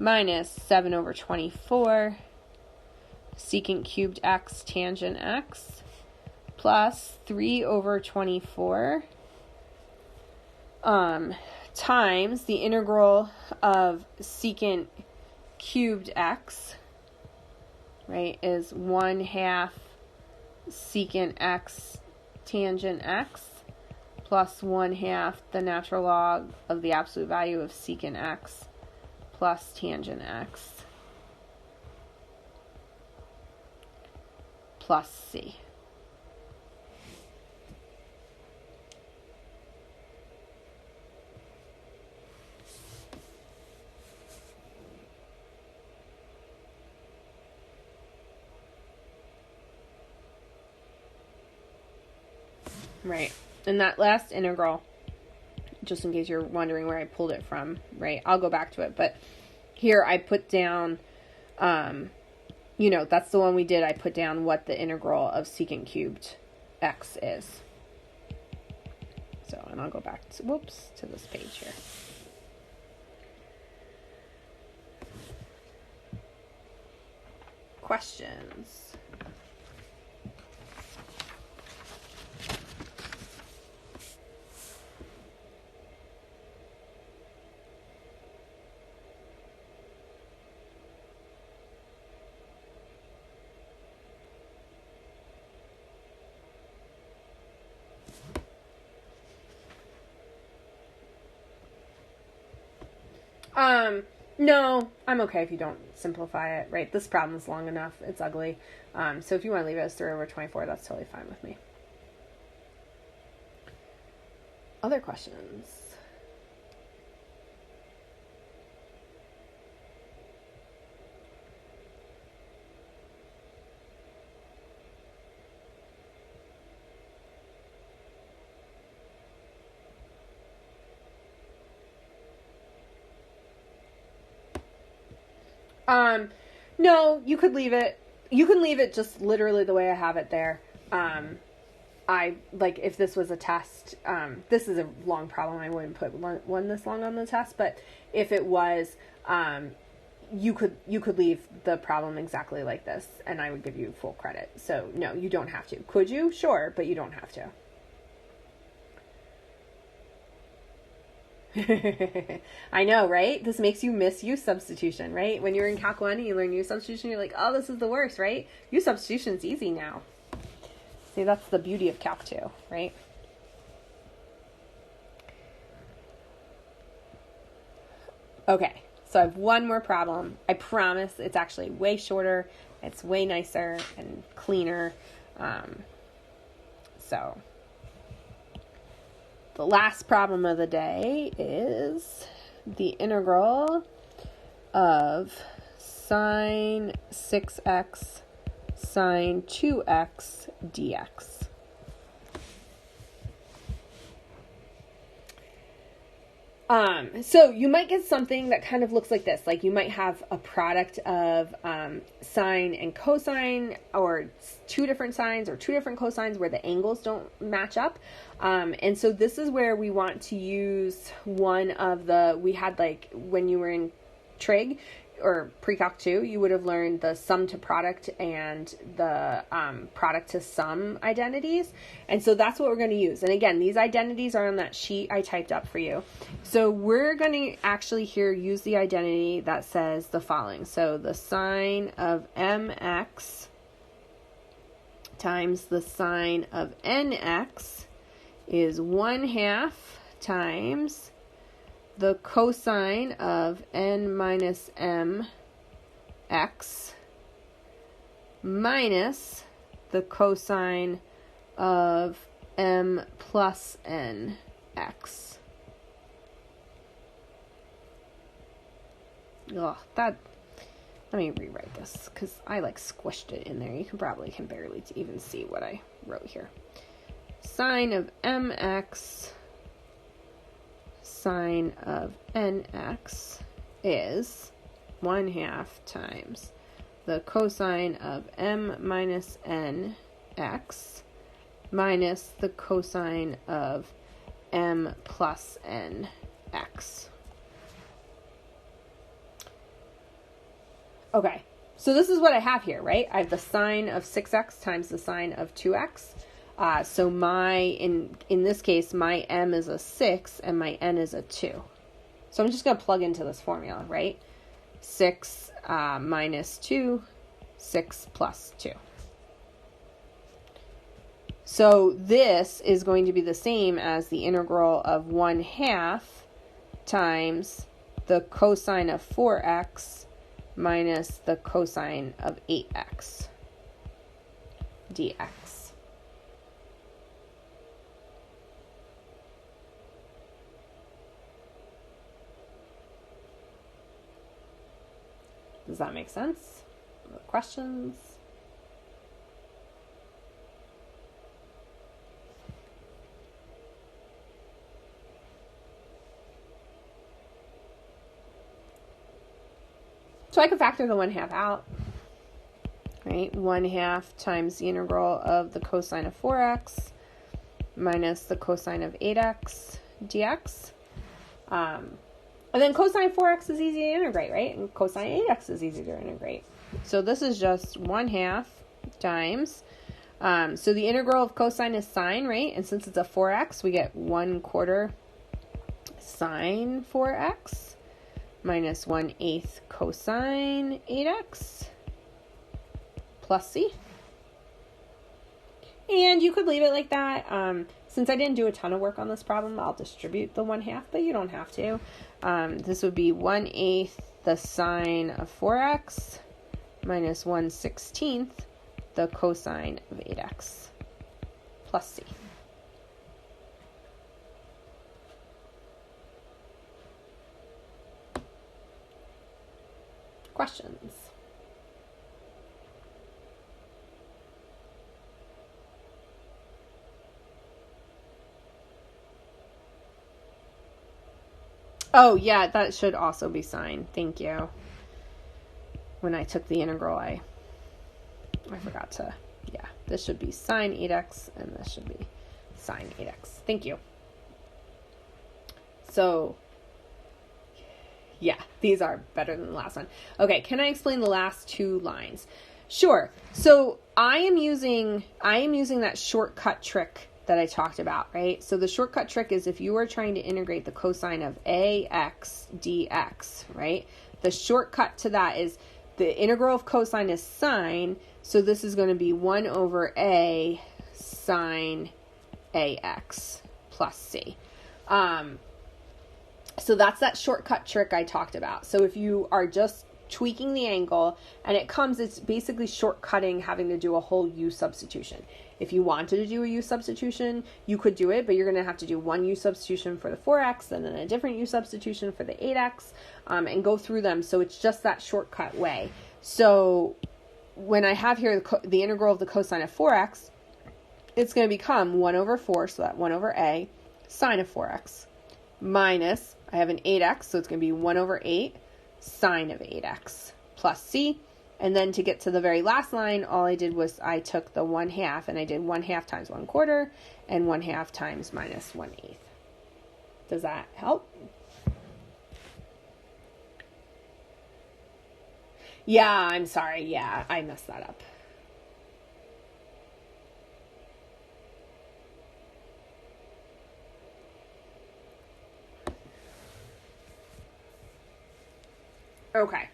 [SPEAKER 1] minus 7 over 24 secant cubed x tangent x plus 3 over 24 times the integral of secant cubed x, right, is 1/2 secant x tangent x plus 1/2 the natural log of the absolute value of secant x plus tangent x plus c. Right. And that last integral, just in case you're wondering where I pulled it from, right? I'll go back to it. But here I put down, that's the one we did. I put down what the integral of secant cubed x is. So, and I'll go back to, to this page here. Questions? No, I'm okay if you don't simplify it, right? This problem is long enough. It's ugly. So if you want to leave it as 3 over 24, that's totally fine with me. Other questions? No, you could leave it. You can leave it just literally the way I have it there. If this was a test, this is a long problem. I wouldn't put one this long on the test, but if it was, you could leave the problem exactly like this and I would give you full credit. So no, you don't have to. Could you? Sure, but you don't have to. I know, right? This makes you miss use substitution, right? When you're in Calc 1 and you learn use substitution, you're like, oh, this is the worst, right? Use substitution's easy now. See, that's the beauty of Calc 2, right? Okay, so I have one more problem. I promise it's actually way shorter. It's way nicer and cleaner. So the last problem of the day is the integral of sine 6x sine 2x dx. So you might get something that kind of looks like this. Like you might have a product of sine and cosine, or two different sines or two different cosines where the angles don't match up. And so this is where we want to use one of the, we had like when you were in trig, or pre-calc 2, you would have learned the sum to product and the product to sum identities. And so that's what we're going to use. And again, these identities are on that sheet I typed up for you. So we're going to actually here use the identity that says the following. So the sine of mx times the sine of nx is 1/2 times the cosine of n minus m x minus the cosine of m plus n x. Oh, let me rewrite this because I squished it in there. You can barely even see what I wrote here. Sine of mx sine of nx is 1/2 times the cosine of m minus n x minus the cosine of m plus n x. Okay, so this is what I have here, right? I have the sine of 6x times the sine of 2x. So in this case, my m is a 6 and my n is a 2. So I'm just going to plug into this formula, right? 6 minus 2, 6 plus 2. So this is going to be the same as the integral of 1/2 times the cosine of 4x minus the cosine of 8x dx. Does that make sense? Questions? So I can factor the 1/2 out, right? 1/2 times the integral of the cosine of 4x minus the cosine of 8x dx. And then cosine 4x is easy to integrate, right? And cosine 8x is easy to integrate. So this is just 1/2 times. So the integral of cosine is sine, right? And since it's a 4x, we get 1/4 sine 4x minus 1/8 cosine 8x plus c. And you could leave it like that. Since I didn't do a ton of work on this problem, I'll distribute the 1/2, but you don't have to. This would be 1/8 the sine of 4x minus 1/16 the cosine of 8x plus c. Questions? Oh, yeah, that should also be sine. Thank you. When I took the integral, I forgot to, yeah, this should be sine 8x, and this should be sine 8x. Thank you. So, yeah, these are better than the last one. Okay, can I explain the last two lines? Sure. So I am using that shortcut trick that I talked about, right? So the shortcut trick is if you were trying to integrate the cosine of ax dx, right? The shortcut to that is the integral of cosine is sine, so this is going to be 1/a sine ax plus c. So that's that shortcut trick I talked about. So if you are just tweaking the angle and it's basically shortcutting having to do a whole u substitution. If you wanted to do a u substitution, you could do it, but you're going to have to do one u substitution for the 4x and then a different u substitution for the 8x and go through them. So it's just that shortcut way. So when I have here the integral of the cosine of 4x, it's going to become 1/4, so that 1/a sine of 4x minus, I have an 8x, so it's going to be 1/8 sine of 8x plus c. And then to get to the very last line, all I did was I took the 1/2 and I did 1/2 times 1/4 and 1/2 times minus 1/8. Does that help? Yeah, I'm sorry. Yeah, I messed that up. Okay.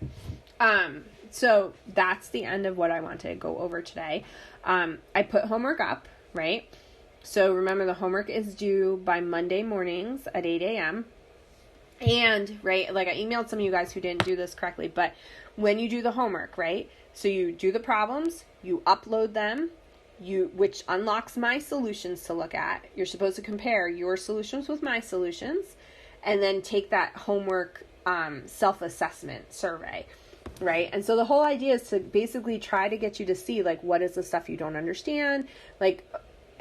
[SPEAKER 1] So that's the end of what I want to go over today. I put homework up, right? So remember, the homework is due by Monday mornings at 8 a.m. And, right, like I emailed some of you guys who didn't do this correctly, but when you do the homework, right, so you do the problems, you upload them, which unlocks my solutions to look at. You're supposed to compare your solutions with my solutions, and then take that homework self-assessment survey, right? And so the whole idea is to basically try to get you to see, like, what is the stuff you don't understand, like,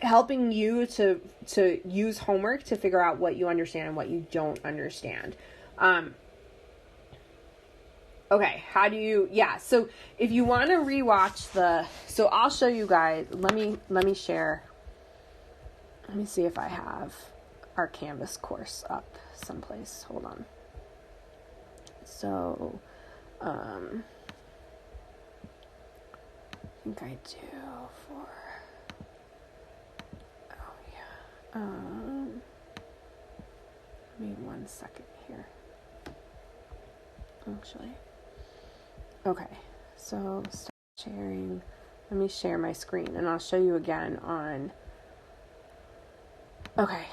[SPEAKER 1] helping you to use homework to figure out what you understand and what you don't understand. Okay, how do you, so if you want to rewatch so I'll show you guys, let me share, let me see if I have our Canvas course up someplace, hold on. So, I think I do for, give me 1 second here. Actually. Okay. So start sharing. Let me share my screen and I'll show you again on. Okay.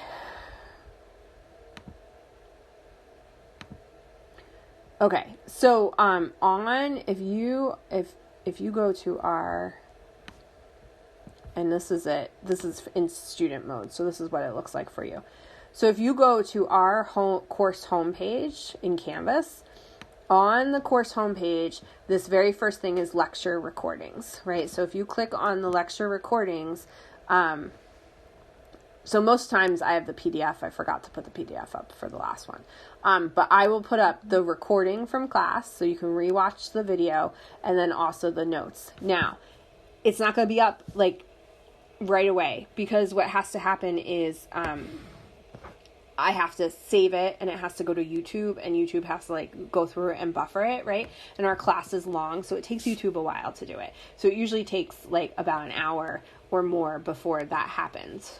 [SPEAKER 1] Okay. So if you go to our, and this is it. This is in student mode. So this is what it looks like for you. So if you go to our course homepage in Canvas, on the course homepage, this very first thing is lecture recordings, right? So if you click on the lecture recordings, so most times I have the PDF. I forgot to put the PDF up for the last one. But I will put up the recording from class so you can rewatch the video and then also the notes. Now, it's not going to be up like right away because what has to happen is I have to save it and it has to go to YouTube and YouTube has to like go through it and buffer it, right? And our class is long, so it takes YouTube a while to do it. So it usually takes like about an hour or more before that happens,